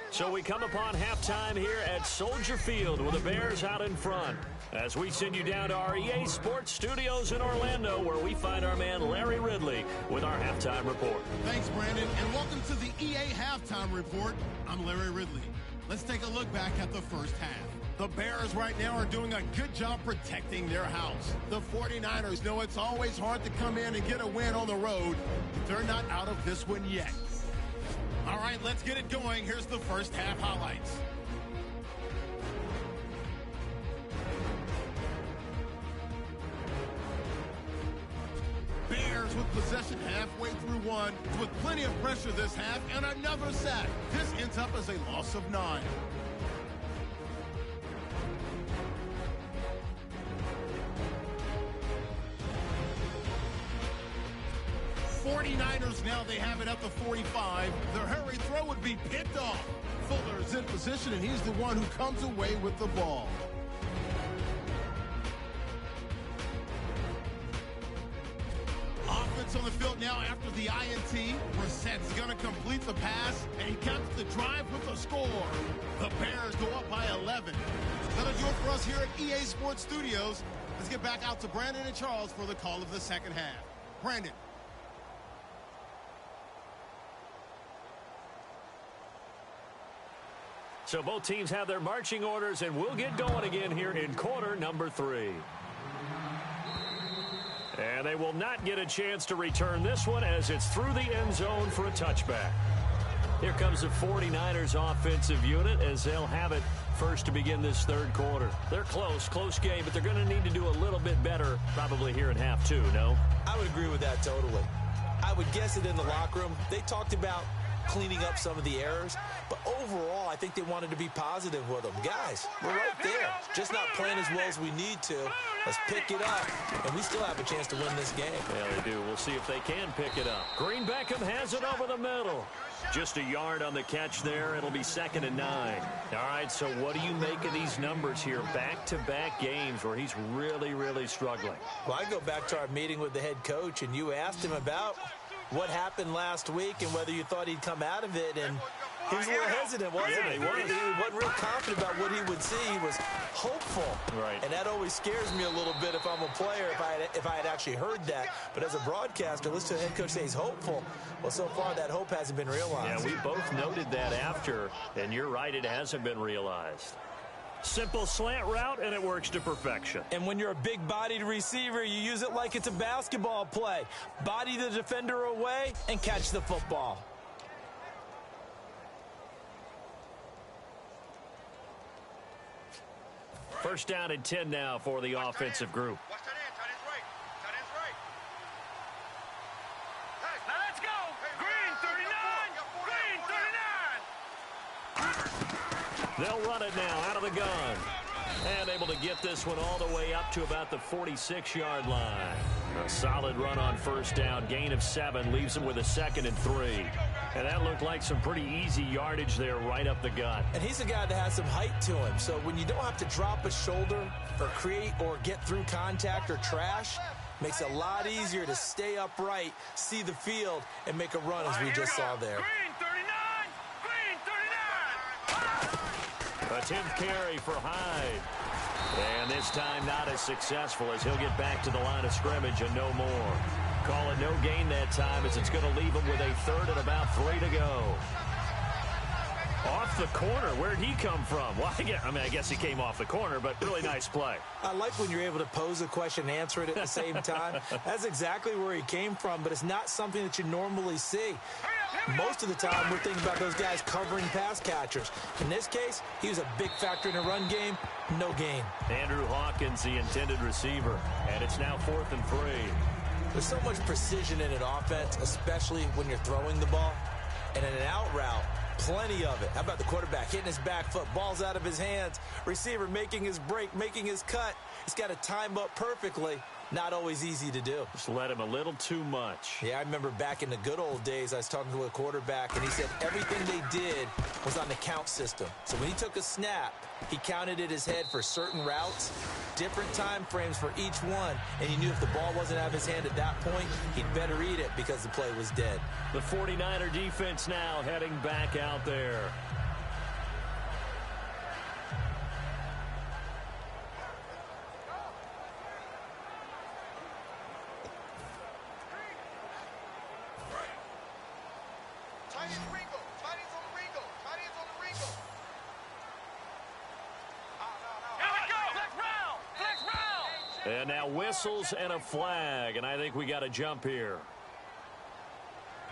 So we come upon halftime here at Soldier Field with the Bears out in front as we send you down to our EA Sports Studios in Orlando where we find our man Larry Ridley with our halftime report. Thanks, Brandon, and welcome to the EA Halftime Report. I'm Larry Ridley. Let's take a look back at the first half. The Bears right now are doing a good job protecting their house. The 49ers know it's always hard to come in and get a win on the road, but they're not out of this one yet. All right, let's get it going. Here's the first half highlights. Bears with possession halfway through one, with plenty of pressure this half, and another sack. This ends up as a loss of 9. '49ers now they have it at the 45. Their hurry throw would be picked off. Fuller's in position, and he's the one who comes away with the ball. Offense on the field now after the INT. Brissett's going to complete the pass, and he caps the drive with a score. The Bears go up by 11. That'll do it for us here at EA Sports Studios. Let's get back out to Brandon and Charles for the call of the second half. Brandon. So both teams have their marching orders, and we'll get going again here in quarter number 3. And they will not get a chance to return this one as it's through the end zone for a touchback. Here comes the 49ers offensive unit as they'll have it first to begin this third quarter. They're close game, but they're going to need to do a little bit better probably here in half 2, no? I would agree with that totally. I would guess it in the locker room. They talked about cleaning up some of the errors, but overall, I think they wanted to be positive with them. Guys, we're right there, just not playing as well as we need to. Let's pick it up, and we still have a chance to win this game. Yeah, they do. We'll see if they can pick it up. Green Beckham has it over the middle. Just a yard on the catch there. It'll be 2nd and 9. All right, so what do you make of these numbers here? Back-to-back games where he's really, really struggling. Well, I go back to our meeting with the head coach, and you asked him about what happened last week and whether you thought he'd come out of it, and he was a little hesitant, wasn't he? He wasn't real confident about what he would see. He was hopeful. Right. And that always scares me a little bit if I'm a player, if I had actually heard that. But as a broadcaster, listen to the head coach say he's hopeful. Well, so far that hope hasn't been realized. Yeah, we both noted that after, and you're right, it hasn't been realized. Simple slant route, and it works to perfection. And when you're a big-bodied receiver, you use it like it's a basketball play. Body the defender away and catch the football. First down and 10 now for the offensive group. Watch that end. Tight end's right. Tight end's right. Hey, Now let's go. Green 39. Green 39. They'll run it now out of the gun. And able to get this one all the way up to about the 46-yard line. A solid run on first down. Gain of 7 leaves him with a 2nd and 3. And that looked like some pretty easy yardage there right up the gut. And he's a guy that has some height to him. So when you don't have to drop a shoulder or create or get through contact or trash, makes it a lot easier to stay upright, see the field, and make a run as we just saw there. Green 39. Green 39. A 10th carry for Hyde. And this time not as successful as he'll get back to the line of scrimmage and no more. Call it no gain that time as it's going to leave him with a 3rd and about 3 to go. Off the corner. Where'd he come from? Well, I guess he came off the corner, but really nice play. I like when you're able to pose a question and answer it at the same time. That's exactly where he came from, but it's not something that you normally see. Most of the time, we're thinking about those guys covering pass catchers. In this case, he was a big factor in the run game. No gain. Andrew Hawkins, the intended receiver, and it's now 4th and 3. There's so much precision in an offense, especially when you're throwing the ball. And in an out route, plenty of it. How about the quarterback hitting his back foot, ball's out of his hands, receiver making his break, making his cut. He's got to time up perfectly. Not always easy to do. Just let him a little too much. Yeah, I remember back in the good old days, I was talking to a quarterback, and he said everything they did was on the count system. So when he took a snap, he counted in his head for certain routes, different time frames for each one, and he knew if the ball wasn't out of his hand at that point, he'd better eat it because the play was dead. The 49er defense now heading back out there. tight end's Ringo. Tight end's on the Ringo. Tight end's on the Ringo. Here we go. Flex round. Flex round. And now whistles and a flag, and I think we got a jump here.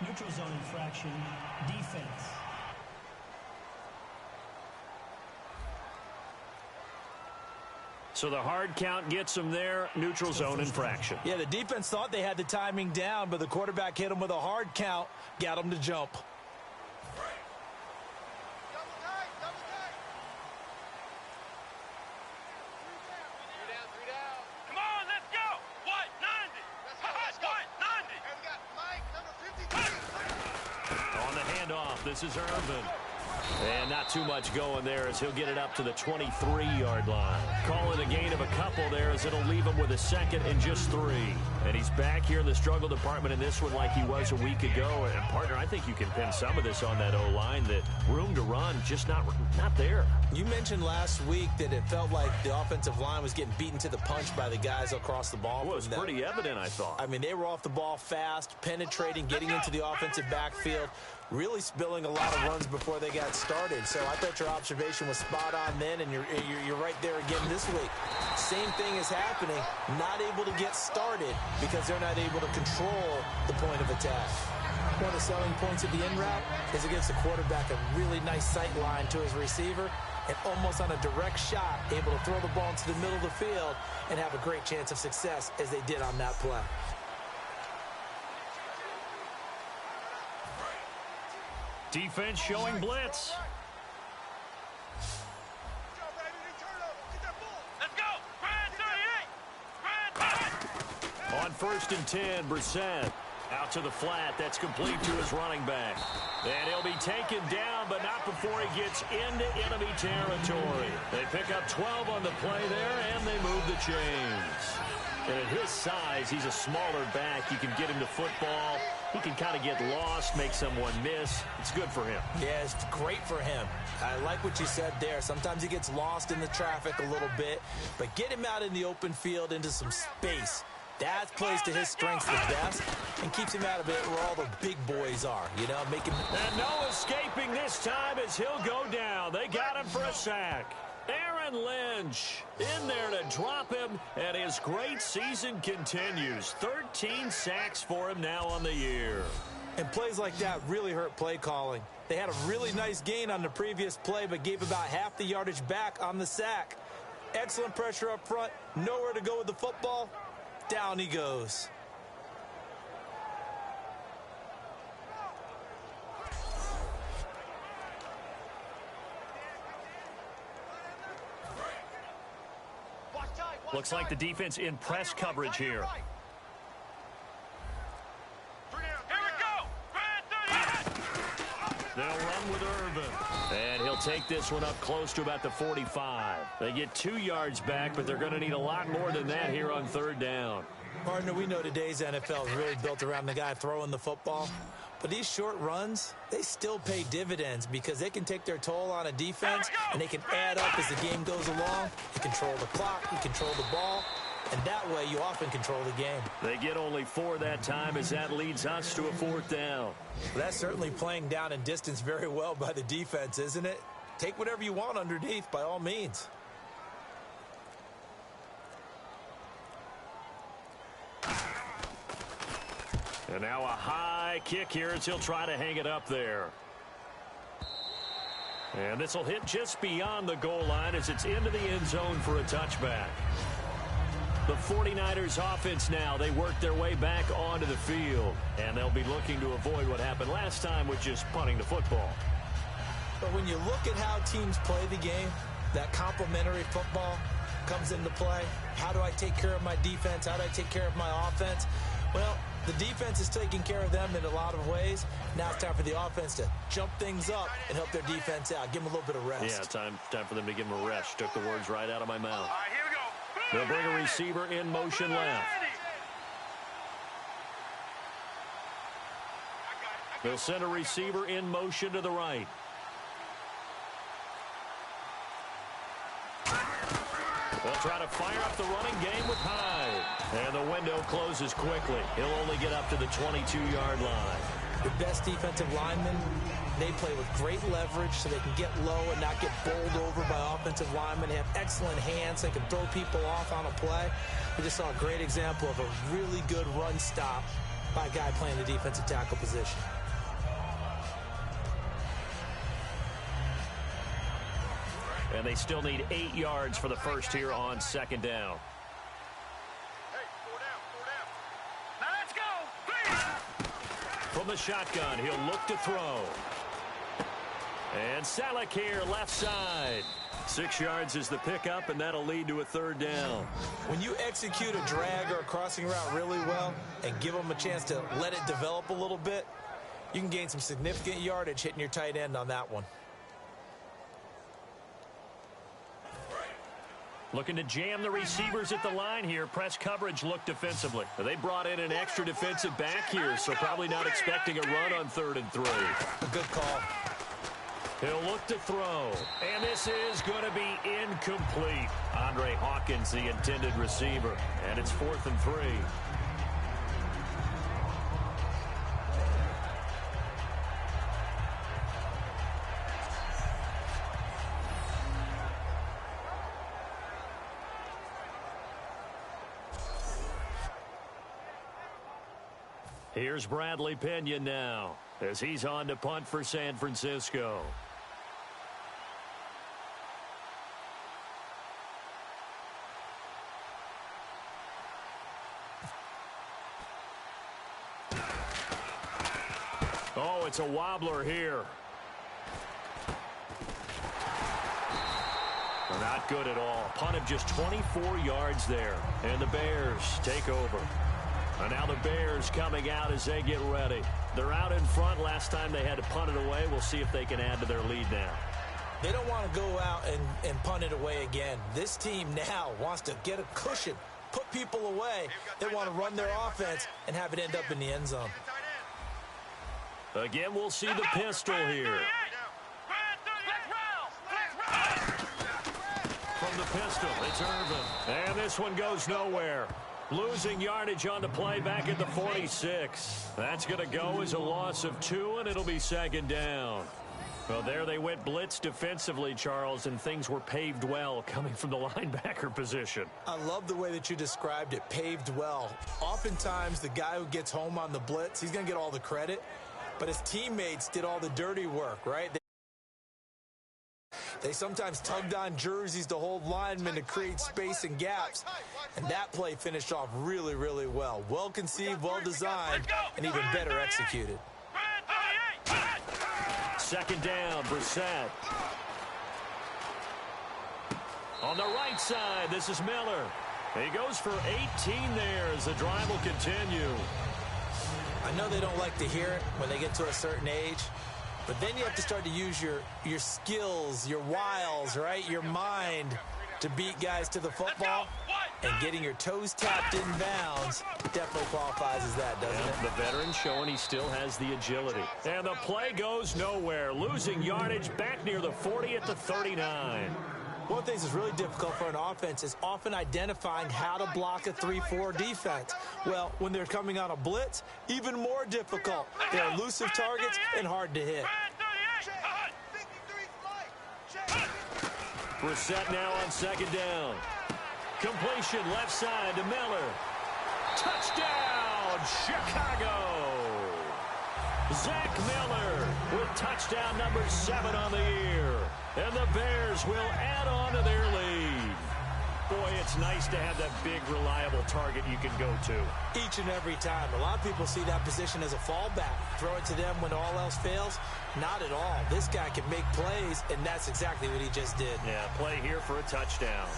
Neutral zone infraction, defense. So the hard count gets them there, neutral zone infraction. Yeah, the defense thought they had the timing down, but the quarterback hit him with a hard count, got him to jump. Double tight. Double tight. 3 down. Come on, let's go. What? 90. Let's go. What? 90. And we got Mike, number 53. On the handoff, this is Irvin. And not too much going there as he'll get it up to the 23-yard line. Call it a gain of a couple there as it'll leave him with a 2nd and just 3. And he's back here in the struggle department in this one like he was a week ago. And, partner, I think you can pin some of this on that O-line, that room to run just not there. You mentioned last week that it felt like the offensive line was getting beaten to the punch by the guys across the ball. Well, it was pretty evident, I thought. I mean, they were off the ball fast, penetrating, getting into the offensive backfield, really spilling a lot of runs before they got started. So I thought your observation was spot on then, and you're right there again this week. Same thing is happening, not able to get started because they're not able to control the point of attack. One of the selling points of the in route is it gives the quarterback a really nice sight line to his receiver and almost on a direct shot, able to throw the ball into the middle of the field and have a great chance of success as they did on that play. Defense showing blitz. Let's go. Grand 38. On 1st and 10, Brissett. Out to the flat. That's complete to his running back. And he'll be taken down, but not before he gets into enemy territory. They pick up 12 on the play there, and they move the chains. And at his size, he's a smaller back. You can get him to football. He can kind of get lost, make someone miss. It's good for him. Yeah, it's great for him. I like what you said there. Sometimes he gets lost in the traffic a little bit, but get him out in the open field into some space. That plays to his strengths the best and keeps him out of it where all the big boys are, you know, make him... And no escaping this time as he'll go down. They got him for a sack. Aaron Lynch in there to drop him, and his great season continues. 13 sacks for him now on the year. And plays like that really hurt play calling. They had a really nice gain on the previous play, but gave about half the yardage back on the sack. Excellent pressure up front, nowhere to go with the football. Down he goes. Looks like the defense in press coverage here. Here we go. Grand 38. They'll run with Irvin. And he'll take this one up close to about the 45. They get 2 yards back, but they're going to need a lot more than that here on 3rd down. Partner, we know today's NFL is really built around the guy throwing the football. But these short runs, they still pay dividends because they can take their toll on a defense and they can add up as the game goes along. You control the clock, you control the ball, and that way you often control the game. They get only 4 that time as that leads us to a 4th down. Well, that's certainly playing down in distance very well by the defense, isn't it? Take whatever you want underneath by all means. And now a high kick here as he'll try to hang it up there. And this will hit just beyond the goal line as it's into the end zone for a touchback. The 49ers offense now, they work their way back onto the field. And they'll be looking to avoid what happened last time, which is punting the football. But when you look at how teams play the game, that complementary football comes into play. How do I take care of my defense? How do I take care of my offense? Well, the defense is taking care of them in a lot of ways. Now it's time for the offense to jump things up and help their defense out. Give them a little bit of rest. Yeah, time for them to give them a rest. Took the words right out of my mouth. All right, here we go. They'll bring a receiver in motion left. They'll send a receiver in motion to the right. They'll try to fire up the running game with Hyde. And the window closes quickly. He'll only get up to the 22-yard line. The best defensive linemen, they play with great leverage so they can get low and not get bowled over by offensive linemen. They have excellent hands. They can throw people off on a play. We just saw a great example of a really good run stop by a guy playing the defensive tackle position. And they still need 8 yards for the first here on 2nd down. Hey, 4 down, 4 down. Now let's go. From the shotgun, he'll look to throw. And Salek here, left side. 6 yards is the pickup, and that'll lead to a 3rd down. When you execute a drag or a crossing route really well and give them a chance to let it develop a little bit, you can gain some significant yardage hitting your tight end on that one. Looking to jam the receivers at the line here. Press coverage look defensively. They brought in an extra defensive back here, so probably not expecting a run on 3rd and 3. A good call. He'll look to throw. And this is going to be incomplete. Andre Hawkins, the intended receiver. And it's 4th and 3. Here's Bradley Pinion now as he's on to punt for San Francisco. Oh, it's a wobbler here. They're not good at all. Punt of just 24 yards there. And the Bears take over. And now the Bears coming out as they get ready. They're out in front. Last time they had to punt it away. We'll see if they can add to their lead now. They don't want to go out and punt it away again. This team now wants to get a cushion, put people away. They want to run their offense and have it end up in the end zone. Again, we'll see the pistol here. From the pistol, it's Irvin. And this one goes nowhere. Losing yardage on the play back at the 46. That's going to go as a loss of 2, and it'll be second down. Well, there they went blitz defensively, Charles, and things were paved well coming from the linebacker position. I love the way that you described it, paved well. Oftentimes, the guy who gets home on the blitz, he's going to get all the credit, but his teammates did all the dirty work, right? They sometimes tugged on jerseys to hold linemen to create space and gaps, and that play finished off really, really well. Well conceived, well designed, and even better executed. Second down, Brissett. On the right side, this is Miller. He goes for 18 there as the drive will continue. I know they don't like to hear it when they get to a certain age, but then you have to start to use your skills, your wiles, right, your mind to beat guys to the football. And getting your toes tapped in bounds definitely qualifies as that, doesn't it? The veteran showing he still has the agility. And the play goes nowhere. Losing yardage back near the 40 at the 39. One of the things that's really difficult for an offense is often identifying how to block a 3-4 defense. Well, when they're coming on a blitz, even more difficult. They're elusive targets and hard to hit. Brissett now on second down. Completion left side to Miller. Touchdown, Chicago! Zach Miller with touchdown number 7 on the year. And the Bears will add on to their lead. Boy, it's nice to have that big, reliable target you can go to. Each and every time. A lot of people see that position as a fallback. Throw it to them when all else fails. Not at all. This guy can make plays, and that's exactly what he just did. Yeah, play here for a touchdown.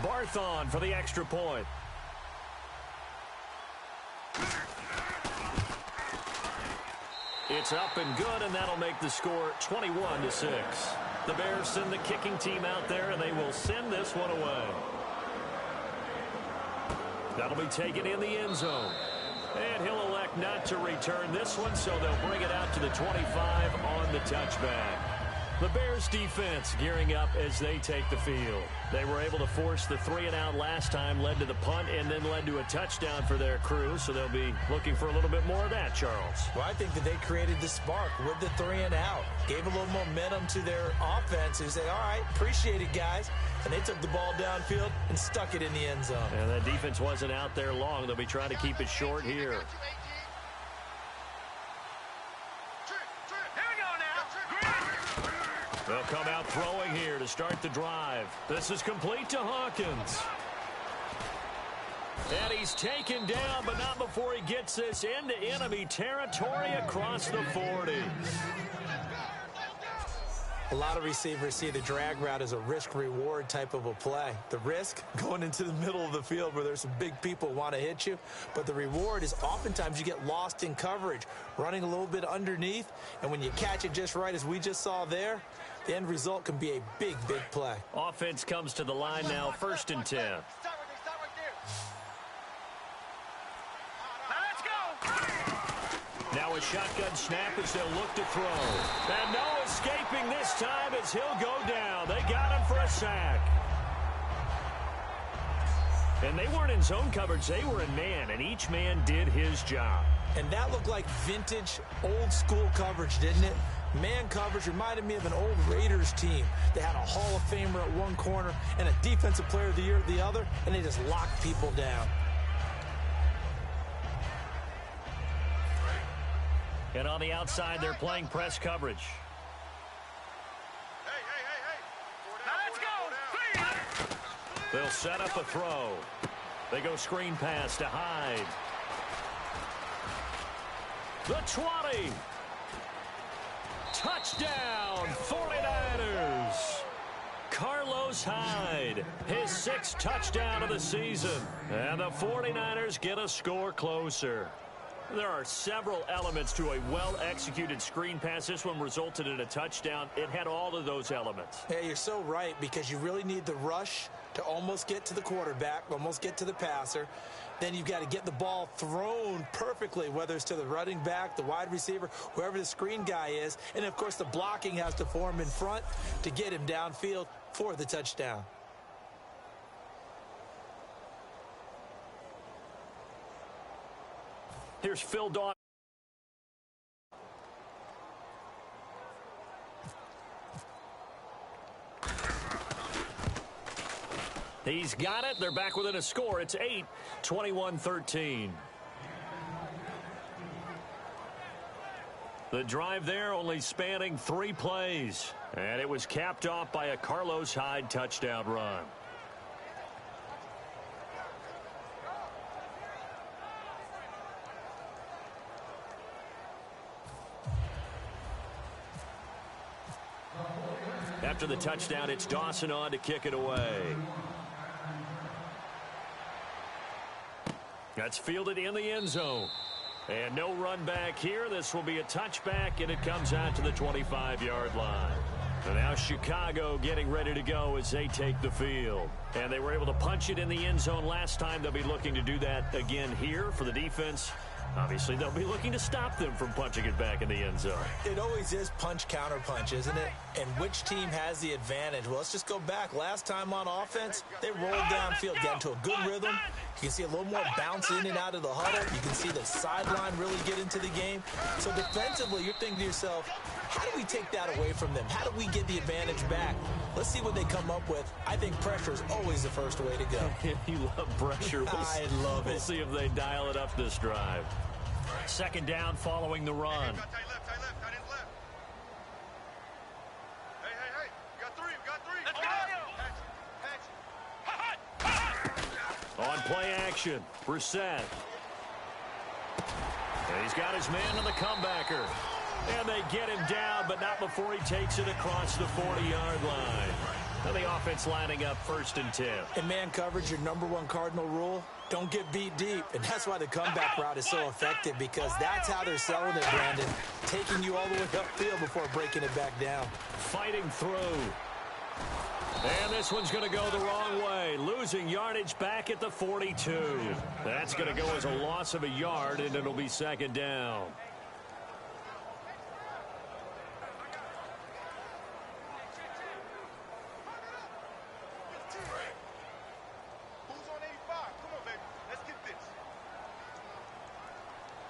Barthon for the extra point. It's up and good, and that'll make the score 21-6. The Bears send the kicking team out there, and they will send this one away. That'll be taken in the end zone. And he'll elect not to return this one, so they'll bring it out to the 25 on the touchback. The Bears defense gearing up as they take the field. They were able to force the 3-and-out last time, led to the punt, and then led to a touchdown for their crew. So they'll be looking for a little bit more of that, Charles. Well, I think that they created the spark with the 3-and-out. Gave a little momentum to their offense who said, all right, appreciate it, guys. And they took the ball downfield and stuck it in the end zone. And that defense wasn't out there long. They'll be trying to keep it short here. They'll come out throwing here to start the drive. This is complete to Hawkins. And he's taken down, but not before he gets this into enemy territory across the 40. A lot of receivers see the drag route as a risk-reward type of a play. The risk, going into the middle of the field where there's some big people who want to hit you. But the reward is oftentimes you get lost in coverage, running a little bit underneath. And when you catch it just right, as we just saw there, the end result can be a big, big play. Offense comes to the line now, 1st and 10. Now a shotgun snap as they'll look to throw. And no escaping this time as he'll go down. They got him for a sack. And they weren't in zone coverage. They were in man, and each man did his job. And that looked like vintage, old-school coverage, didn't it? Man coverage reminded me of an old Raiders team. They had a Hall of Famer at one corner and a Defensive Player of the Year at the other, and they just locked people down. And on the outside, they're playing press coverage. They'll set up a throw. They go screen pass to Hyde. The 20. Touchdown, 49ers. Carlos Hyde, his 6th touchdown of the season. And the 49ers get a score closer. There are several elements to a well-executed screen pass. This one resulted in a touchdown. It had all of those elements. Yeah, you're so right, because you really need the rush to almost get to the quarterback, almost get to the passer. Then you've got to get the ball thrown perfectly, whether it's to the running back, the wide receiver, whoever the screen guy is. And, of course, the blocking has to form in front to get him downfield for the touchdown. Here's Phil Dawson. He's got it. They're back within a score. It's 8, 21-13. The drive there only spanning 3 plays. And it was capped off by a Carlos Hyde touchdown run. After the touchdown, it's Dawson on to kick it away. That's fielded in the end zone. And no run back here. This will be a touchback, and it comes out to the 25-yard line. And now Chicago getting ready to go as they take the field. And they were able to punch it in the end zone last time. They'll be looking to do that again here for the defense. Obviously, they'll be looking to stop them from punching it back in the end zone. It always is punch-counter-punch, isn't it? And which team has the advantage? Well, let's just go back. Last time on offense, they rolled downfield, got into a good rhythm. You can see a little more bounce in and out of the huddle. You can see the sideline really get into the game. So defensively, you're thinking to yourself, how do we take that away from them? How do we get the advantage back? Let's see what they come up with. I think pressure is always the first way to go. You love pressure. I love it. We'll see if they dial it up this drive. Second down following the run. Tight left, tight end left. Hey. We got three. Let's go. On play action, Brissett. And he's got his man on the comebacker. And they get him down, but not before he takes it across the 40-yard line. And the offense lining up 1st and 10. In man coverage, your #1 cardinal rule, don't get beat deep. And that's why the comeback route is so effective, because that's how they're selling it, Brandon. Taking you all the way upfield before breaking it back down. Fighting through. And this one's going to go the wrong way. Losing yardage back at the 42. That's going to go as a loss of a yard, and it'll be second down. Who's on 85? Come on, baby. Let's get this.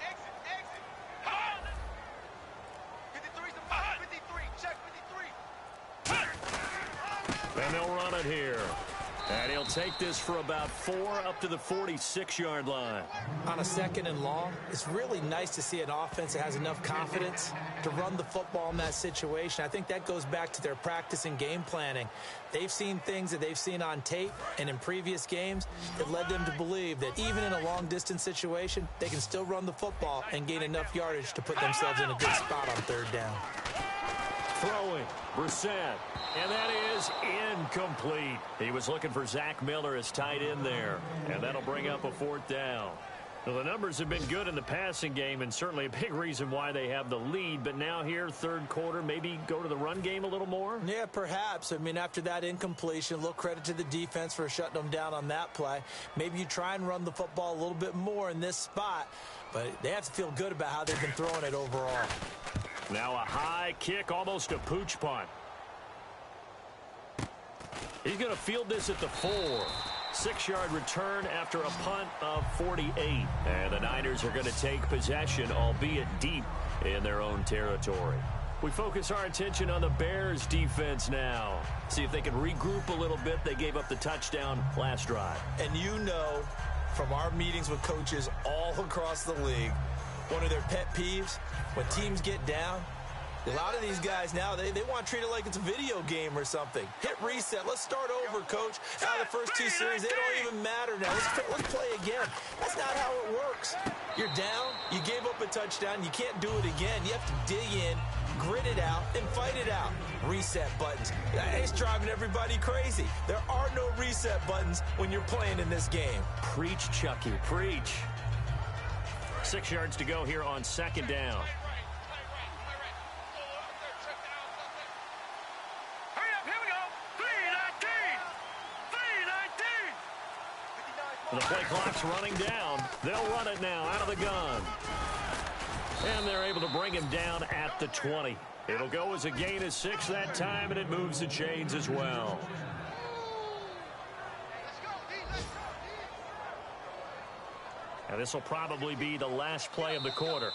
Exit. 53's the mark. 53. Check 53. And they'll run it here. And he'll take this for about 4 up to the 46-yard line. On a 2nd and long, it's really nice to see an offense that has enough confidence to run the football in that situation. I think that goes back to their practice and game planning. They've seen things that they've seen on tape and in previous games that led them to believe that even in a long-distance situation, they can still run the football and gain enough yardage to put themselves in a good spot on 3rd down. Throwing, Brissett. And that is incomplete. He was looking for Zach Miller as tight end there. And that'll bring up a 4th down. Well, the numbers have been good in the passing game, and certainly a big reason why they have the lead. But now here, 3rd quarter, maybe go to the run game a little more? Yeah, perhaps. I mean, after that incompletion, a little credit to the defense for shutting them down on that play. Maybe you try and run the football a little bit more in this spot. But they have to feel good about how they've been throwing it overall. Now a high kick, almost a pooch punt. He's going to field this at the 4. 6-yard return after a punt of 48. And the Niners are going to take possession, albeit deep in their own territory. We focus our attention on the Bears defense now. See if they can regroup a little bit. They gave up the touchdown last drive. And you know from our meetings with coaches all across the league, one of their pet peeves, when teams get down, A lot of these guys now, they want to treat it like it's a video game or something. Hit reset. Let's start over, coach. Now the first 2 series, they don't even matter now. Let's play again. That's not how it works. You're down. You gave up a touchdown. You can't do it again. You have to dig in, grit it out, and fight it out. Reset buttons. It's driving everybody crazy. There are no reset buttons when you're playing in this game. Preach, Chucky, preach. 6 yards to go here on second down. The play clock's running down. They'll run it now out of the gun. And they're able to bring him down at the 20. It'll go as a gain of 6 that time, and it moves the chains as well. And this will probably be the last play of the quarter.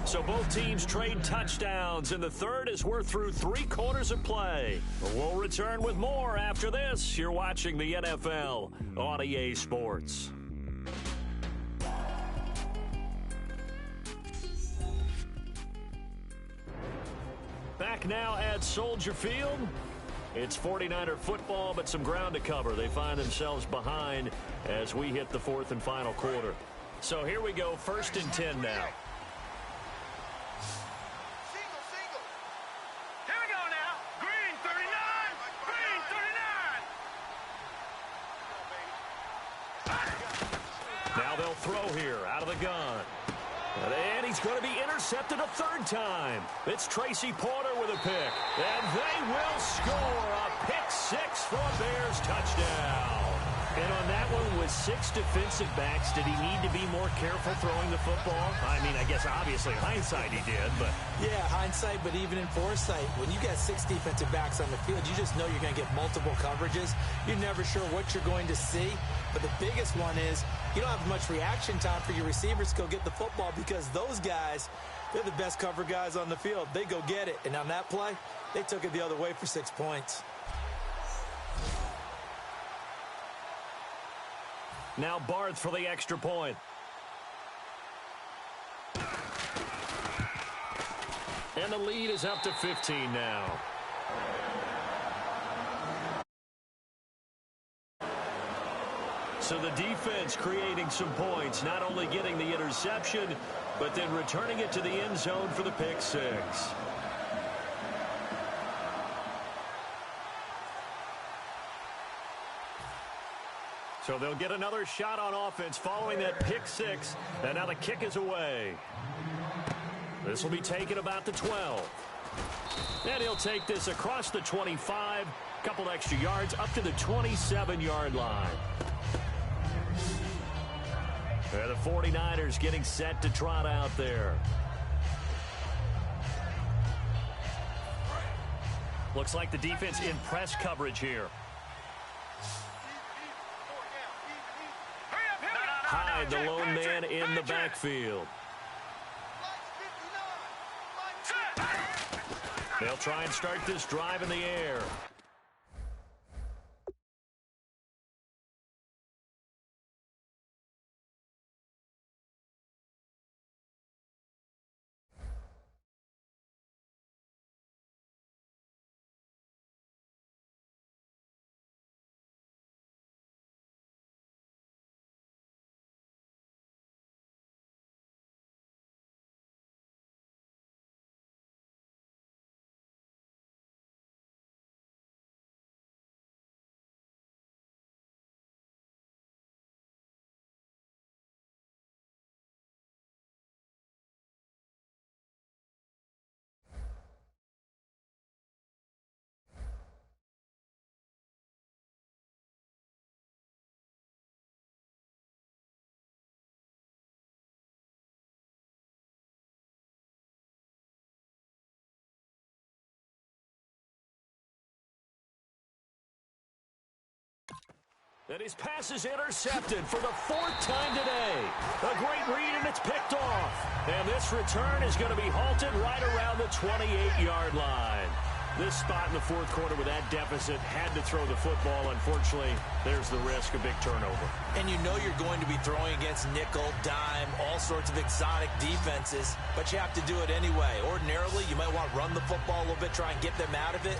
So both teams trade touchdowns in the third as we're through 3 quarters of play. We'll return with more after this. You're watching the NFL on EA Sports. Back now at Soldier Field. It's 49er football, but some ground to cover. They find themselves behind as we hit the 4th and final quarter. So here we go, 1st and 10 now. Now they'll throw here out of the gun. And he's going to be intercepted a 3rd time. It's Tracy Porter with a pick. And they will score a pick 6 for a Bears touchdown. And on that one, with 6 defensive backs, did he need to be more careful throwing the football? I mean, I guess obviously hindsight he did, but... Yeah, hindsight, but even in foresight, when you got 6 defensive backs on the field, you just know you're going to get multiple coverages. You're never sure what you're going to see. But the biggest one is you don't have much reaction time for your receivers to go get the football because those guys, they're the best cover guys on the field. They go get it. And on that play, they took it the other way for 6 points. Now Barth for the extra point. And the lead is up to 15 now. So the defense creating some points, not only getting the interception, but then returning it to the end zone for the pick 6. So they'll get another shot on offense following that pick 6, and now the kick is away. This will be taken about the 12. And he'll take this across the 25, a couple extra yards up to the 27-yard line. And the 49ers getting set to trot out there. Looks like the defense in press coverage here. Hyde, the lone man in the backfield. They'll try and start this drive in the air. And his pass is intercepted for the 4th time today. A great read, and it's picked off. And this return is going to be halted right around the 28-yard line. This spot in the fourth quarter with that deficit, had to throw the football. Unfortunately, there's the risk of big turnover. And you know you're going to be throwing against nickel, dime, all sorts of exotic defenses, but you have to do it anyway. Ordinarily, you might want to run the football a little bit, try and get them out of it.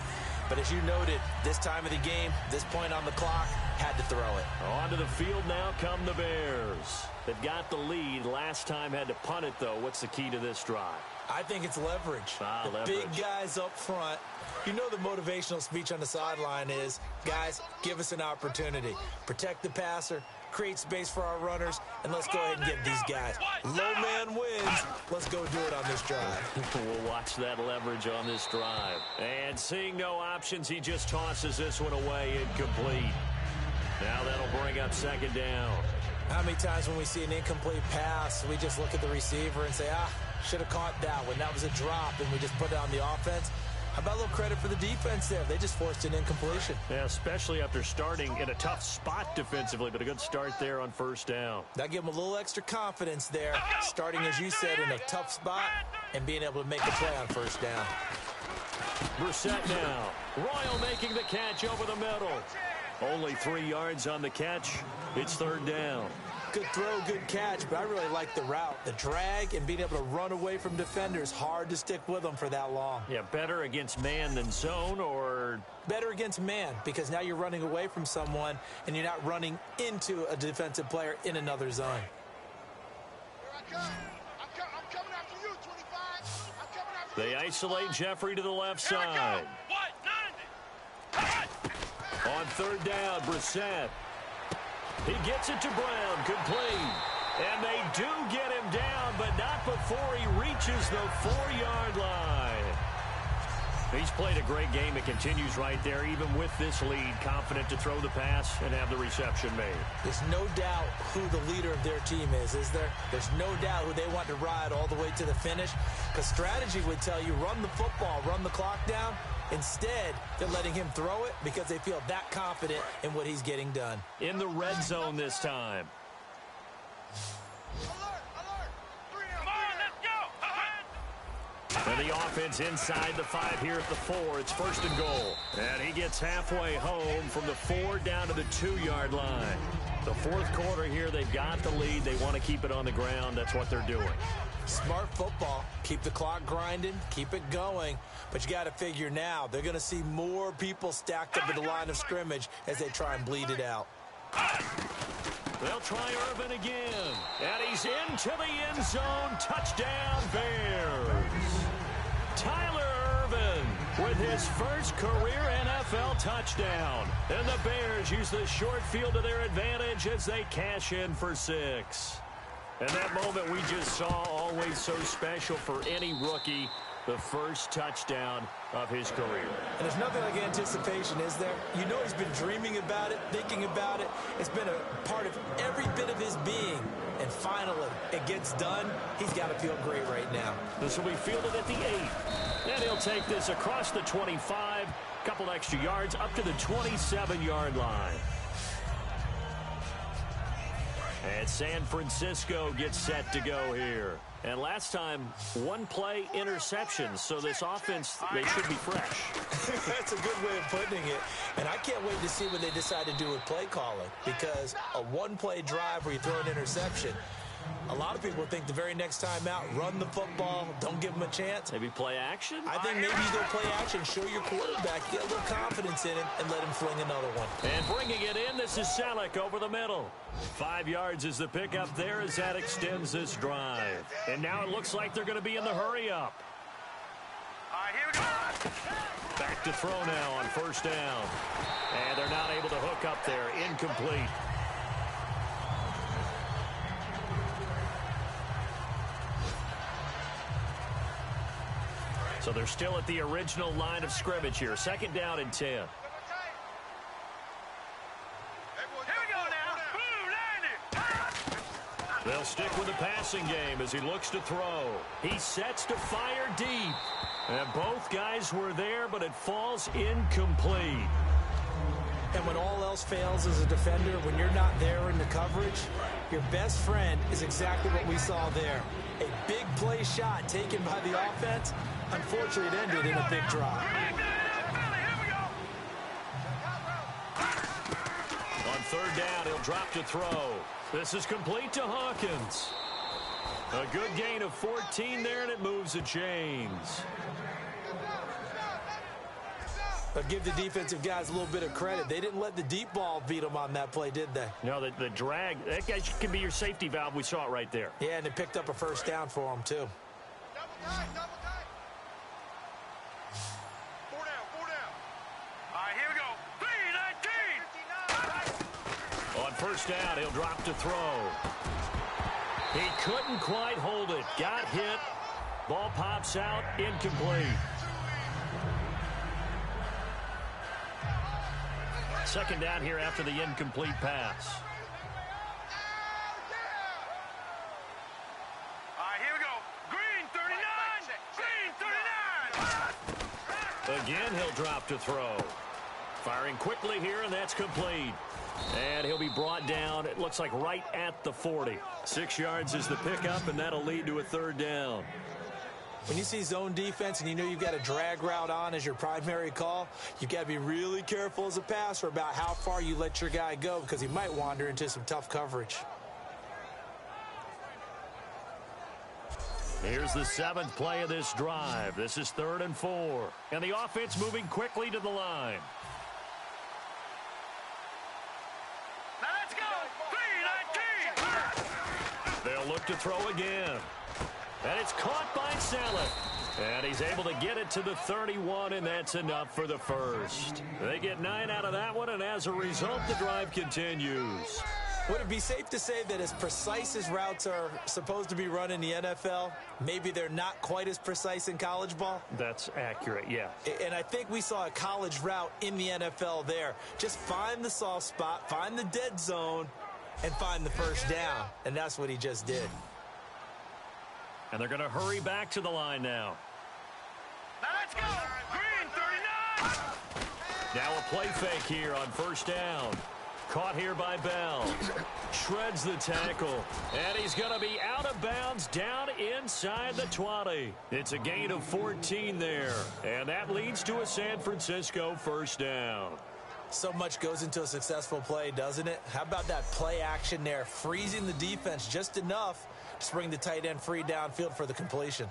But as you noted, this time of the game, this point on the clock, had to throw it. Onto the field now come the Bears. They've got the lead. Last time had to punt it, though. What's the key to this drive? I think it's leverage. Leverage. Big guys up front. You know the motivational speech on the sideline is, guys, give us an opportunity. Protect the passer, create space for our runners, and let's go ahead and get these guys. Low man wins. Let's go do it on this drive. We'll watch that leverage on this drive. And seeing no options, he just tosses this one away, incomplete. Now that'll bring up second down. How many times when we see an incomplete pass, we just look at the receiver and say, should have caught that one. That was a drop, and we just put it on the offense. How about a little credit for the defense there? They just forced an incompletion. Yeah, especially after starting in a tough spot defensively, but a good start there on first down. That gave them a little extra confidence there, starting, as you said, in a tough spot and being able to make a play on first down. Brissett now. Royal making the catch over the middle. Only 3 yards on the catch. It's third down. Good throw, good catch, but I really like the route. The drag and being able to run away from defenders, hard to stick with them for that long. Yeah, better against man than zone, or? Better against man, because now you're running away from someone and you're not running into a defensive player in another zone. Here I come. I'm coming after you, 25. I'm coming after you. They isolate Jeffrey to the left side. What? 90. On third down, Brissett. He gets it to Brown, complete. And they do get him down, but not before he reaches the 4-yard line. He's played a great game. It continues right there, even with this lead, confident to throw the pass and have the reception made. There's no doubt who the leader of their team is there? There's no doubt who they want to ride all the way to the finish, because strategy would tell you run the football, run the clock down. Instead, they're letting him throw it because they feel that confident in what he's getting done. In the red zone this time. Come on, let's go. And the offense inside the 5 here at the 4. It's first and goal. And he gets halfway home from the 4 down to the 2-yard line. The fourth quarter here, they've got the lead. They want to keep it on the ground. That's what they're doing. Smart football. Keep the clock grinding. Keep it going. But you got to figure now, they're going to see more people stacked up at the line of scrimmage as they try and bleed it out. They'll try Irvin again. And he's into the end zone. Touchdown, Bears. Tyler Irvin with his first career NFL touchdown. And the Bears use the short field to their advantage as they cash in for 6. And that moment we just saw, always so special for any rookie, the first touchdown of his career. And there's nothing like anticipation, is there? You know he's been dreaming about it, thinking about it. It's been a part of every bit of his being. And finally, it gets done. He's got to feel great right now. This will be fielded at the 8. And he'll take this across the 25, couple extra yards, up to the 27-yard line. And San Francisco gets set to go here. And last time, 1-play interceptions. So this offense, they should be fresh. That's a good way of putting it. And I can't wait to see what they decide to do with play calling. Because a 1-play drive where you throw an interception, a lot of people think the very next time out, run the football, don't give them a chance. Maybe play action? I think maybe you go play action, show your quarterback, get a little confidence in him, and let him fling another one. And bringing it in, this is Selleck over the middle. 5 yards is the pickup there as that extends this drive. And now it looks like they're going to be in the hurry-up. All right, here we go. Back to throw now on first down. And they're not able to hook up there. Incomplete. So they're still at the original line of scrimmage here. Second down and 10. Here we go now. They'll stick with the passing game as he looks to throw. He sets to fire deep. And both guys were there, but it falls incomplete. And when all else fails as a defender, when you're not there in the coverage, your best friend is exactly what we saw there. A big play shot taken by the offense. Unfortunately, it ended in a big drop. third down, he'll drop to throw. This is complete to Hawkins. A good gain of 14 there, and it moves the chains. But give the defensive guys a little bit of credit. They didn't let the deep ball beat them on that play, did they? No, the drag, that guy can be your safety valve. We saw it right there. Yeah, and it picked up a first down for them, too. Double guy, double guy. 4 down, 4 down. All right, here we go. 3-19. 59. On first down, he'll drop to throw. He couldn't quite hold it. Got hit. Ball pops out, incomplete. Second down here after the incomplete pass. All right, here we go. Green 39. Green 39. Again, he'll drop to throw. Firing quickly here, and that's complete. And he'll be brought down, it looks like right at the 40. 6 yards is the pickup, and that'll lead to a third down. When you see zone defense and you know you've got a drag route on as your primary call, you've got to be really careful as a passer about how far you let your guy go because he might wander into some tough coverage. Here's the 7th play of this drive. This is 3rd and 4. And the offense moving quickly to the line. Now let's go. 3-19. They'll look to throw again. And it's caught by Saleh. And he's able to get it to the 31, and that's enough for the first. They get 9 out of that one, and as a result, the drive continues. Would it be safe to say that as precise as routes are supposed to be run in the NFL, maybe they're not quite as precise in college ball? That's accurate, yeah. And I think we saw a college route in the NFL there. Just find the soft spot, find the dead zone, and find the first down. And that's what he just did. And they're going to hurry back to the line now. Now let's go. Green 39. Now a play fake here on first down. Caught here by Bell. Shreds the tackle. And he's going to be out of bounds down inside the 20. It's a gain of 14 there. And that leads to a San Francisco first down. So much goes into a successful play, doesn't it? How about that play action there? Freezing the defense just enough to bring the tight end free downfield for the completion.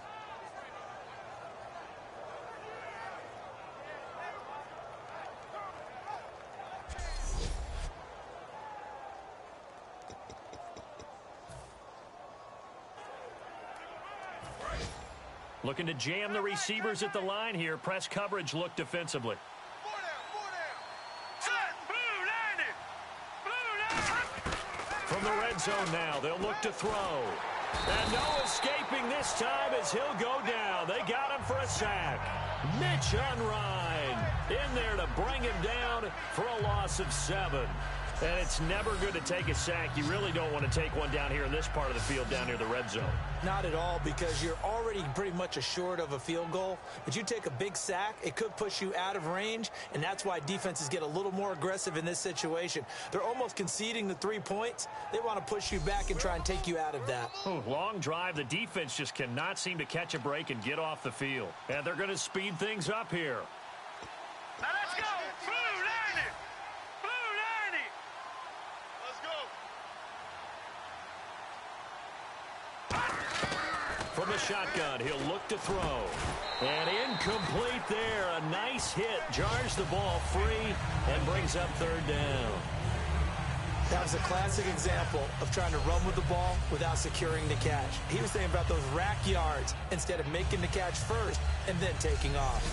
Looking to jam the receivers at the line here. Press coverage look defensively. 4 down, 4 down. Blue 90. Blue 90. From the red zone now, they'll look to throw. And no escaping this time as he'll go down. They got him for a sack. Mitch Unrein in there to bring him down for a loss of 7. And it's never good to take a sack. You really don't want to take one down here in this part of the field down near the red zone. Not at all, because you're already pretty much assured of a field goal. But you take a big sack, it could push you out of range, and that's why defenses get a little more aggressive in this situation. They're almost conceding the 3 points. They want to push you back and try and take you out of that. Oh, long drive. The defense just cannot seem to catch a break and get off the field. And they're going to speed things up here. Now let's go. Blue 90. Blue 90. Let's go. From the shotgun, he'll look to throw. And incomplete there. A nice hit. Jars the ball free and brings up third down. That was a classic example of trying to run with the ball without securing the catch. He was thinking about those rack yards instead of making the catch first and then taking off.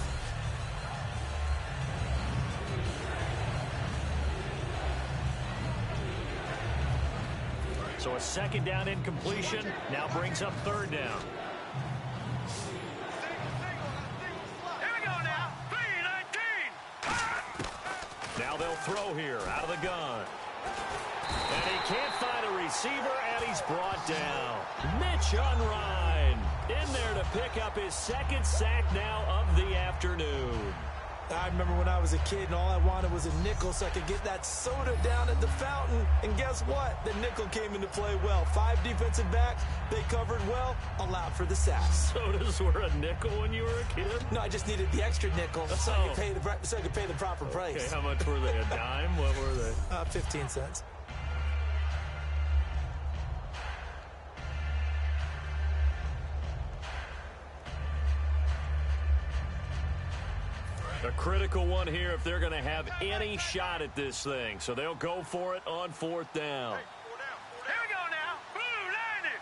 So a second down incompletion now brings up third down. Here we go now. 3-19. Now they'll throw here out of the gun. And he can't find a receiver, and he's brought down. Mitch Unrein in there to pick up his second sack now of the afternoon. I remember when I was a kid and all I wanted was a nickel so I could get that soda down at the fountain. And guess what? The nickel came into play well. 5 defensive backs, they covered well, allowed for the sacks. Sodas were a nickel when you were a kid? No, I just needed the extra nickel so I could pay the proper price. Okay, how much were they? A dime? What were they? 15 cents. A critical one here if they're going to have any shot at this thing. So they'll go for it on 4th down. Here we go now. Blue line it.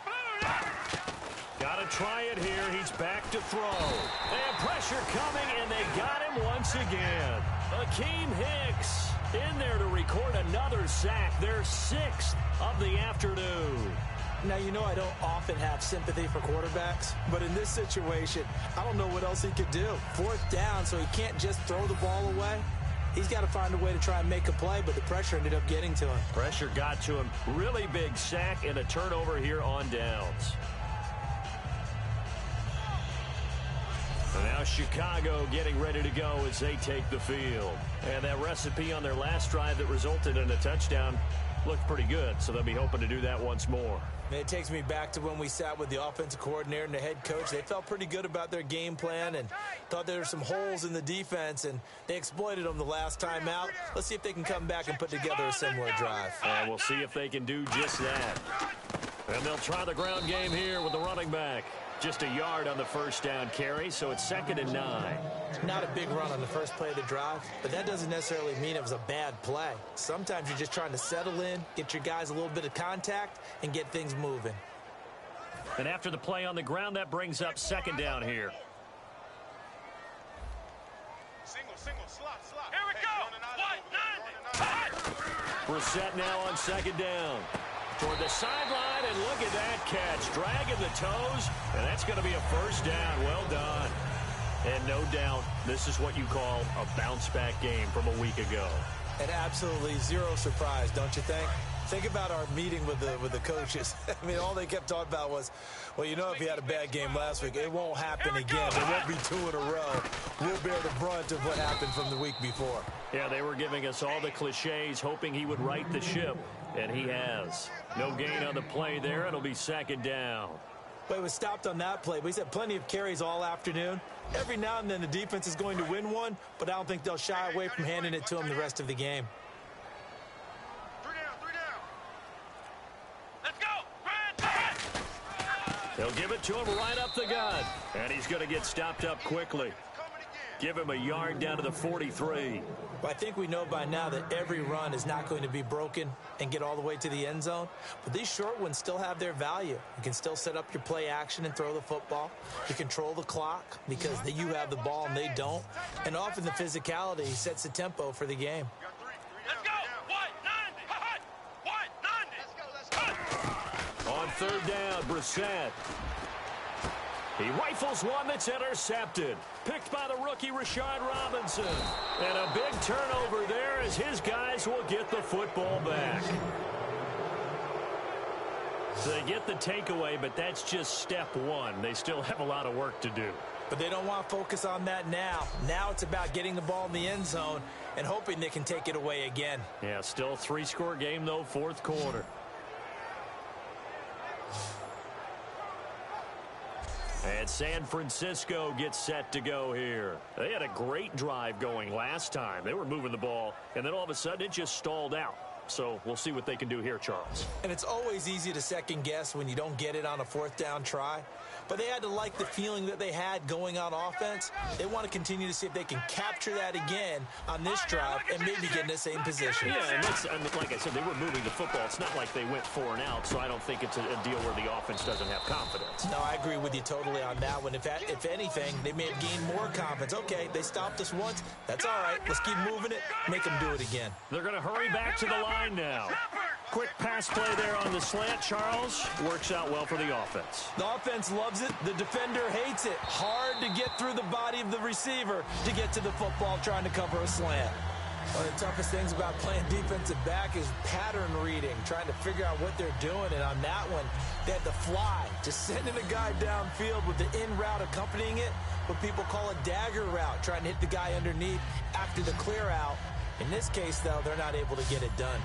Blue line it. Got to try it here. He's back to throw. They have pressure coming, and they got him once again. Akeem Hicks in there to record another sack. Their 6th of the afternoon. Now, you know I don't often have sympathy for quarterbacks, but in this situation, I don't know what else he could do. 4th down, so he can't just throw the ball away. He's got to find a way to try and make a play, but the pressure ended up getting to him. Pressure got to him. Really big sack and a turnover here on downs. And now Chicago getting ready to go as they take the field. And that recipe on their last drive that resulted in a touchdown looked pretty good, so they'll be hoping to do that once more. It takes me back to when we sat with the offensive coordinator and the head coach. They felt pretty good about their game plan and thought there were some holes in the defense, and they exploited them the last time out. Let's see if they can come back and put together a similar drive. And we'll see if they can do just that. And they'll try the ground game here with the running back. Just a yard on the 1st down carry, so it's 2nd and 9. Not a big run on the first play of the drive, but that doesn't necessarily mean it was a bad play. Sometimes you're just trying to settle in, get your guys a little bit of contact, and get things moving. And after the play on the ground, that brings up 2nd down here. Single, slot. Here we go. 190. Brissett now on 2nd down. Toward the sideline, and look at that catch. Dragging the toes, and that's going to be a 1st down. Well done. And no doubt, this is what you call a bounce-back game from a week ago. And absolutely zero surprise, don't you think? Think about our meeting with the coaches. I mean, all they kept talking about was, well, you know, if he had a bad game last week, it won't happen again. There won't be 2 in a row. We'll bear the brunt of what happened from the week before. Yeah, they were giving us all the cliches, hoping he would right the ship, and he has. No gain on the play there. It'll be 2nd down. Well, he was stopped on that play, but he's had plenty of carries all afternoon. Every now and then the defense is going to win one, but I don't think they'll shy away from handing it to him the rest of the game. 3 down. Let's go. They'll give it to him right up the gut, and he's going to get stopped up quickly. Give him a yard down to the 43. Well, I think we know by now that every run is not going to be broken and get all the way to the end zone. But these short ones still have their value. You can still set up your play action and throw the football. You control the clock because you have the ball and they don't. And often the physicality sets the tempo for the game. Let's go. 190. On 3rd down, Brissett. He rifles one that's intercepted. Picked by the rookie Rashard Robinson. And a big turnover there as his guys will get the football back. So they get the takeaway, but that's just step 1. They still have a lot of work to do. But they don't want to focus on that now. Now it's about getting the ball in the end zone and hoping they can take it away again. Yeah, still a 3-score game, though, 4th quarter. And San Francisco gets set to go here. They had a great drive going last time. They were moving the ball, and then all of a sudden it just stalled out. So we'll see what they can do here, Charles. And it's always easy to second guess when you don't get it on a 4th down try. But they had to like the feeling that they had going on offense. They want to continue to see if they can capture that again on this drive and maybe get in the same position. Yeah, and that's, like I said, they were moving the football. It's not like they went 4 and out, so I don't think it's a deal where the offense doesn't have confidence. No, I agree with you totally on that one. If anything, they may have gained more confidence. Okay, they stopped us once. That's all right. Let's keep moving it. Make them do it again. They're going to hurry back to the line now. Quick pass play there on the slant, Charles. Works out well for the offense. The offense loves it. The defender hates it. Hard to get through the body of the receiver to get to the football trying to cover a slant. One of the toughest things about playing defensive back is pattern reading, trying to figure out what they're doing. And on that one, they had to fly, just sending a guy downfield with the in route accompanying it, what people call a dagger route, trying to hit the guy underneath after the clear out. In this case, though, they're not able to get it done.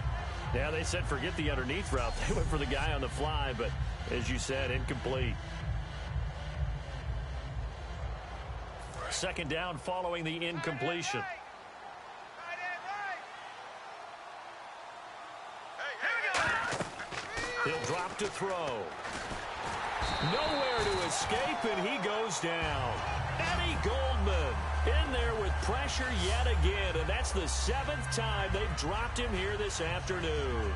Yeah, they said forget the underneath route. They went for the guy on the fly, but as you said, incomplete. Second down following the incompletion. He'll drop to throw. Nowhere to escape, and he goes down. Eddie Goldman in there with pressure yet again, and that's the 7th time they've dropped him here this afternoon.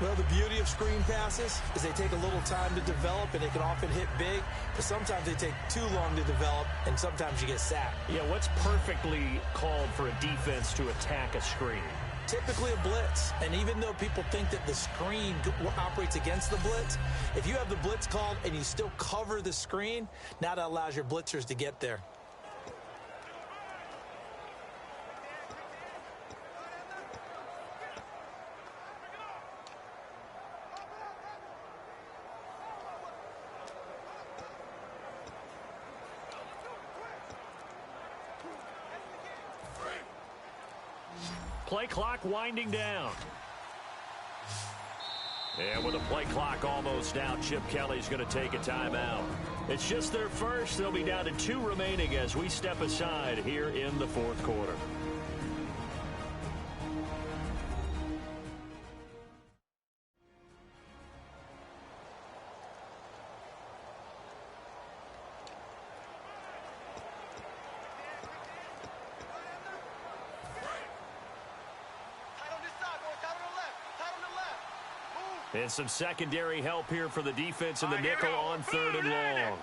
Well, the beauty of screen passes is they take a little time to develop, and they can often hit big, but sometimes they take too long to develop, and sometimes you get sacked. Yeah, what's perfectly called for a defense to attack a screen? Typically a blitz, and even though people think that the screen operates against the blitz, if you have the blitz called and you still cover the screen, now that allows your blitzers to get there. Play clock winding down. And with the play clock almost out, Chip Kelly's going to take a timeout. It's just their first. They'll be down to 2 remaining as we step aside here in the 4th quarter. And some secondary help here for the defense in the nickel on 3rd and long.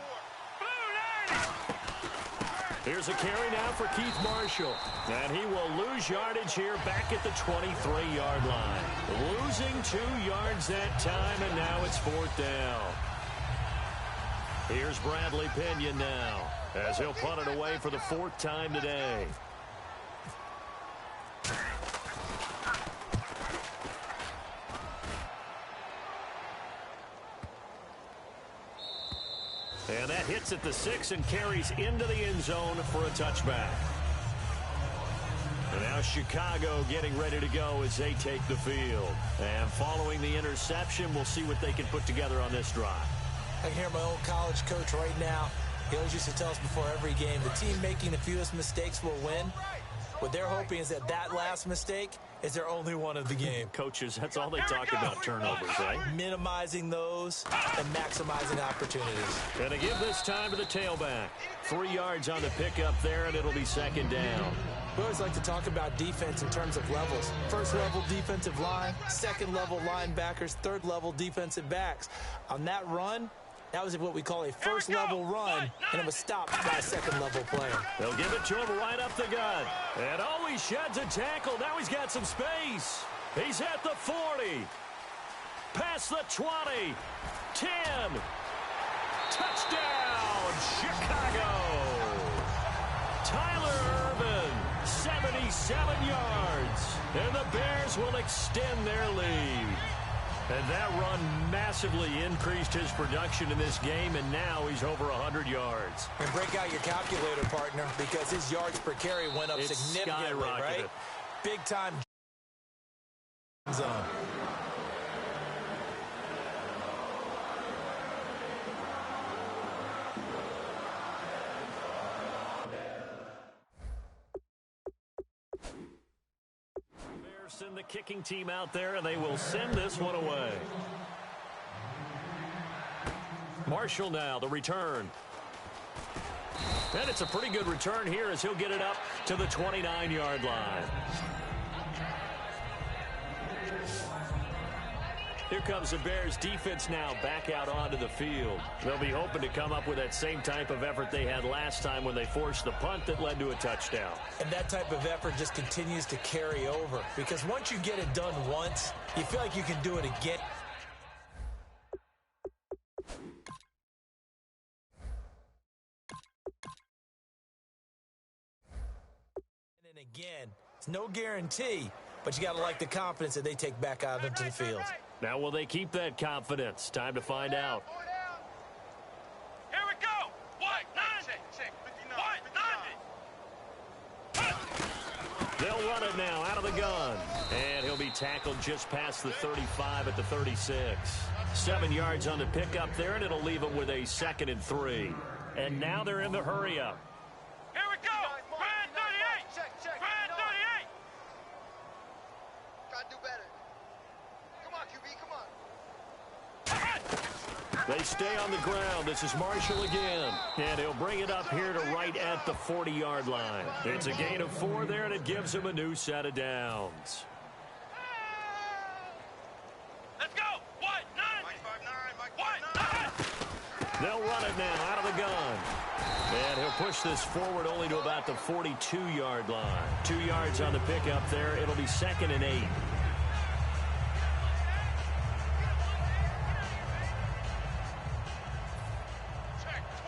Here's a carry now for Keith Marshall. And he will lose yardage here back at the 23-yard line. Losing 2 yards that time, and now it's 4th down. Here's Bradley Pinion now as he'll punt it away for the 4th time today. And that hits at the 6 and carries into the end zone for a touchback. And now Chicago getting ready to go as they take the field. And following the interception, we'll see what they can put together on this drive. I can hear my old college coach right now. He always used to tell us before every game, the team making the fewest mistakes will win. What they're hoping is that that last mistake is their only one of the game. Coaches, that's all they talk about, turnovers, right? Minimizing those and maximizing opportunities. And to give this time to the tailback. 3 yards on the pickup there, and it'll be 2nd down. We always like to talk about defense in terms of levels. 1st level defensive line, 2nd level linebackers, 3rd level defensive backs. On that run, that was what we call a 1st level run, and it was stopped by a 2nd level player. They'll give it to him right up the gut. And he sheds a tackle. Now he's got some space. He's at the 40. Past the 20. 10. Touchdown, Chicago. Tyler Ervin, 77 yards. And the Bears will extend their lead. And that run massively increased his production in this game, and now he's over 100 yards. And break out your calculator, partner, because his yards per carry went up significantly, right? Big time zone. Send the kicking team out there, and they will send this one away. Marshall now, the return. And it's a pretty good return here as he'll get it up to the 29-yard line. Here comes the Bears defense now back out onto the field. They'll be hoping to come up with that same type of effort they had last time when they forced the punt that led to a touchdown. And that type of effort just continues to carry over, because once you get it done once, you feel like you can do it again. And again, It's no guarantee, but you got to like the confidence that they take back out into the field. Now, will they keep that confidence? Time to find out. Here we go. What? 90. Check. 59. What? 90. They'll run it now out of the gun. And he'll be tackled just past the 35 at the 36. 7 yards on the pickup there, and it'll leave them with a 2nd and 3. And now they're in the hurry-up. Here we go. Brand 38. Brand 38. Gotta do better. Come on, QB, come on. They stay on the ground. This is Marshall again. And he'll bring it up here to right at the 40-yard line. It's a gain of 4 there, and it gives him a new set of downs. Let's go. What? 90. Mike 5'9", Mike What? 5'9". They'll run it now out of the gun. And he'll push this forward only to about the 42-yard line. 2 yards on the pickup there. It'll be 2nd and 8.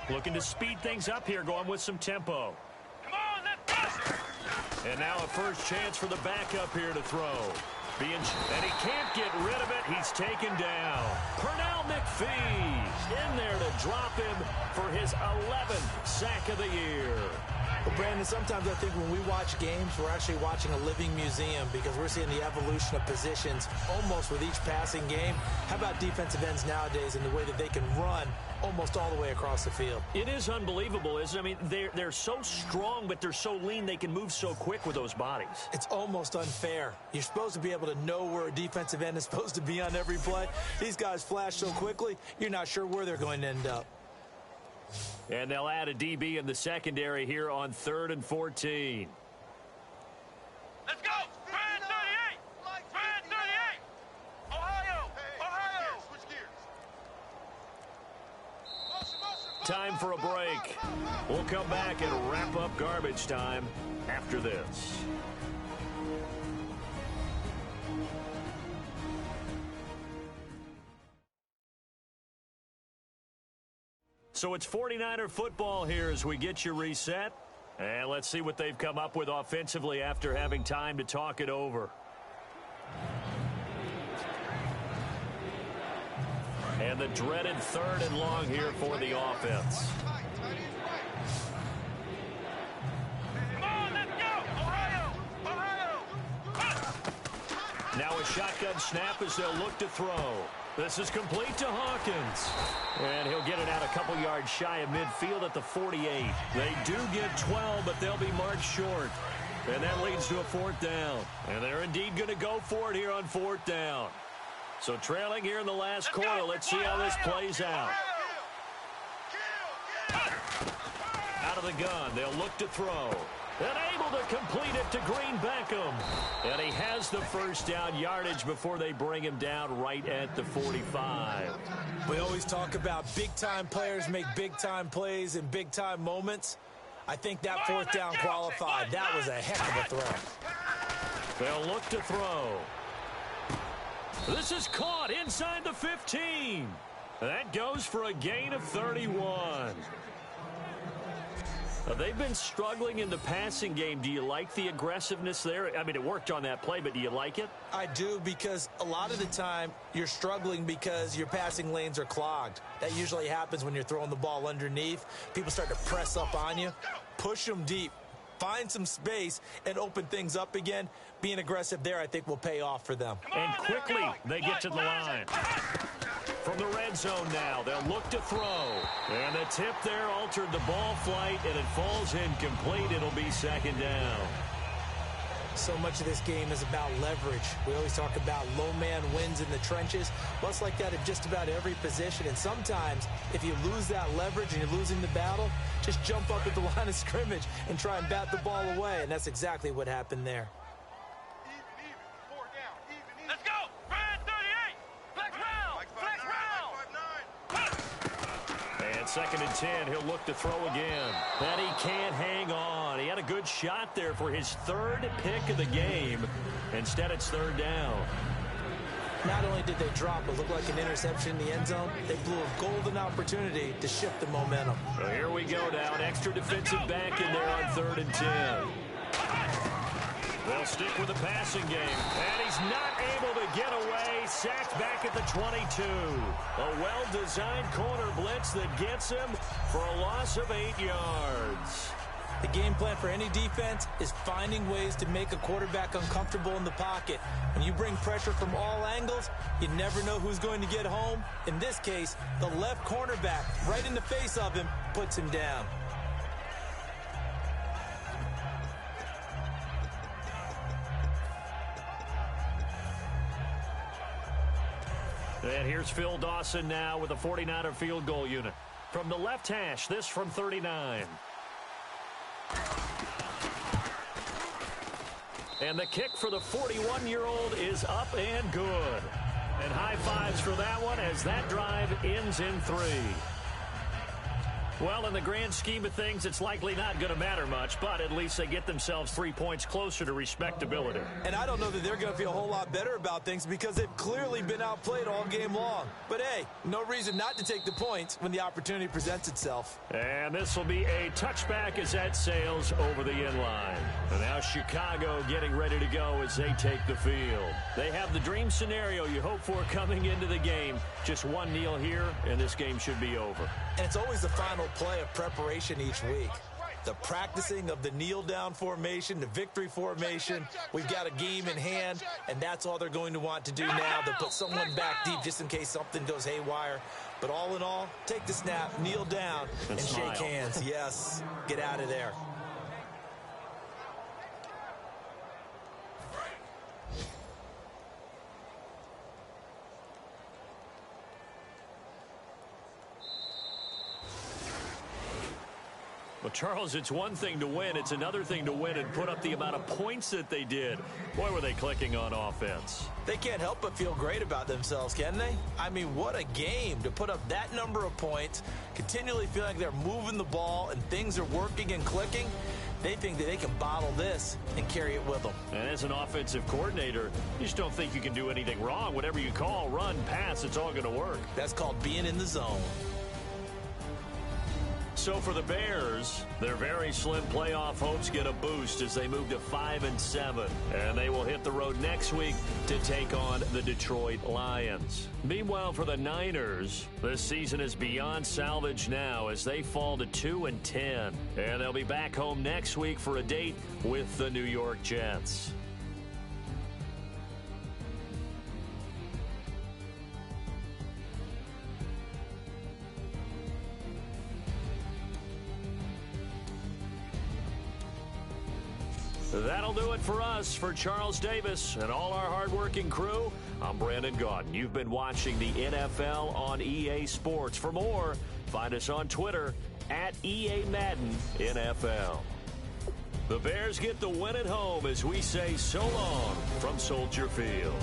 Looking to speed things up here, going with some tempo. Come on, let's go. And now a first chance for the backup here to throw. And he can't get rid of it. He's taken down. Pernell McPhee in there to drop him for his 11th sack of the year. Well, Brandon, sometimes I think when we watch games, we're actually watching a living museum because we're seeing the evolution of positions almost with each passing game. How about defensive ends nowadays and the way that they can run almost all the way across the field? It is unbelievable, isn't it? I mean, they're so strong, but they're so lean. They can move so quick with those bodies. It's almost unfair. You're supposed to be able to know where a defensive end is supposed to be on every play. These guys flash so quickly, you're not sure where they're going to end up. And they'll add a DB in the secondary here on 3rd and 14. Let's go. Brand 38. Brand 38. Ohio. Ohio. Switch gears. Time for a break. We'll come back and wrap up garbage time after this. So it's 49er football here as we get you reset. And let's see what they've come up with offensively after having time to talk it over. And the dreaded 3rd and long here for the offense. Come on, let's go. Ohio. Ohio. Now a shotgun snap as they'll look to throw. This is complete to Hawkins. And he'll get it out a couple yards shy of midfield at the 48. They do get 12, but they'll be marked short. And that leads to a 4th down. And they're indeed going to go for it here on 4th down. So trailing here in the last quarter, let's see how this plays out. Out of the gun, they'll look to throw. And able to complete it to Green Beckham. And he has the first down yardage before they bring him down right at the 45. We always talk about big-time players make big-time plays in big-time moments. I think that 4th down qualified. That was a heck of a throw. They'll look to throw. This is caught inside the 15. That goes for a gain of 31. They've been struggling in the passing game. Do you like the aggressiveness there? I mean, it worked on that play, but do you like it? I do, because a lot of the time you're struggling because your passing lanes are clogged. That usually happens when you're throwing the ball underneath. People start to press up on you. Push them deep. Find some space and open things up again. Being aggressive there, I think, will pay off for them. And quickly, they get to the line. From the red zone now, they'll look to throw. And the tip there altered the ball flight, and it falls incomplete. It'll be 2nd down. So much of this game is about leverage. We always talk about low man wins in the trenches. Well, it's like that in just about every position. And sometimes, if you lose that leverage and you're losing the battle, just jump up at the line of scrimmage and try and bat the ball away. And that's exactly what happened there. Even. 4 down. Even. Let's go. Brand 38. Flex round. Flex round. 5'9". And 2nd and 10, he'll look to throw again. But he can't hang on. He had a good shot there for his 3rd pick of the game. Instead, it's 3rd down. Not only did they drop what looked like an interception in the end zone, they blew a golden opportunity to shift the momentum. So here we go now. An extra defensive back in there on 3rd and 10. They'll stick with the passing game. And he's not able to get away. Sacked back at the 22. A well-designed corner blitz that gets him for a loss of 8 yards. The game plan for any defense is finding ways to make a quarterback uncomfortable in the pocket. When you bring pressure from all angles, you never know who's going to get home. In this case, the left cornerback, right in the face of him, puts him down. And here's Phil Dawson now with a 49er field goal unit. From the left hash, this from 39. And the kick for the 41-year-old is up and good. And high fives for that one as that drive ends in 3. Well, in the grand scheme of things, it's likely not going to matter much, but at least they get themselves 3 points closer to respectability. And I don't know that they're going to feel a whole lot better about things because they've clearly been outplayed all game long. But, hey, no reason not to take the points when the opportunity presents itself. And this will be a touchback as that sails over the end line. And now Chicago getting ready to go as they take the field. They have the dream scenario you hope for coming into the game. Just one kneel here, and this game should be over. And it's always the final play of preparation each week. The practicing of the kneel-down formation, the victory formation. We've got a game in hand, and that's all they're going to want to do now. They'll put someone back deep just in case something goes haywire. But all in all, take the snap, kneel down, and shake hands. Yes, get out of there. Well, Charles, it's one thing to win. It's another thing to win and put up the amount of points that they did. Boy, were they clicking on offense. They can't help but feel great about themselves, can they? I mean, what a game to put up that number of points, continually feel like they're moving the ball and things are working and clicking. They think that they can bottle this and carry it with them. And as an offensive coordinator, you just don't think you can do anything wrong. Whatever you call, run, pass, it's all going to work. That's called being in the zone. So for the Bears, their very slim playoff hopes get a boost as they move to 5-7. And they will hit the road next week to take on the Detroit Lions. Meanwhile, for the Niners, this season is beyond salvage now as they fall to 2-10. And they'll be back home next week for a date with the New York Jets. That'll do it for us. For Charles Davis and all our hardworking crew, I'm Brandon Gaudin. You've been watching the NFL on EA Sports. For more, find us on Twitter at EA Madden NFL. The Bears get the win at home as we say so long from Soldier Field.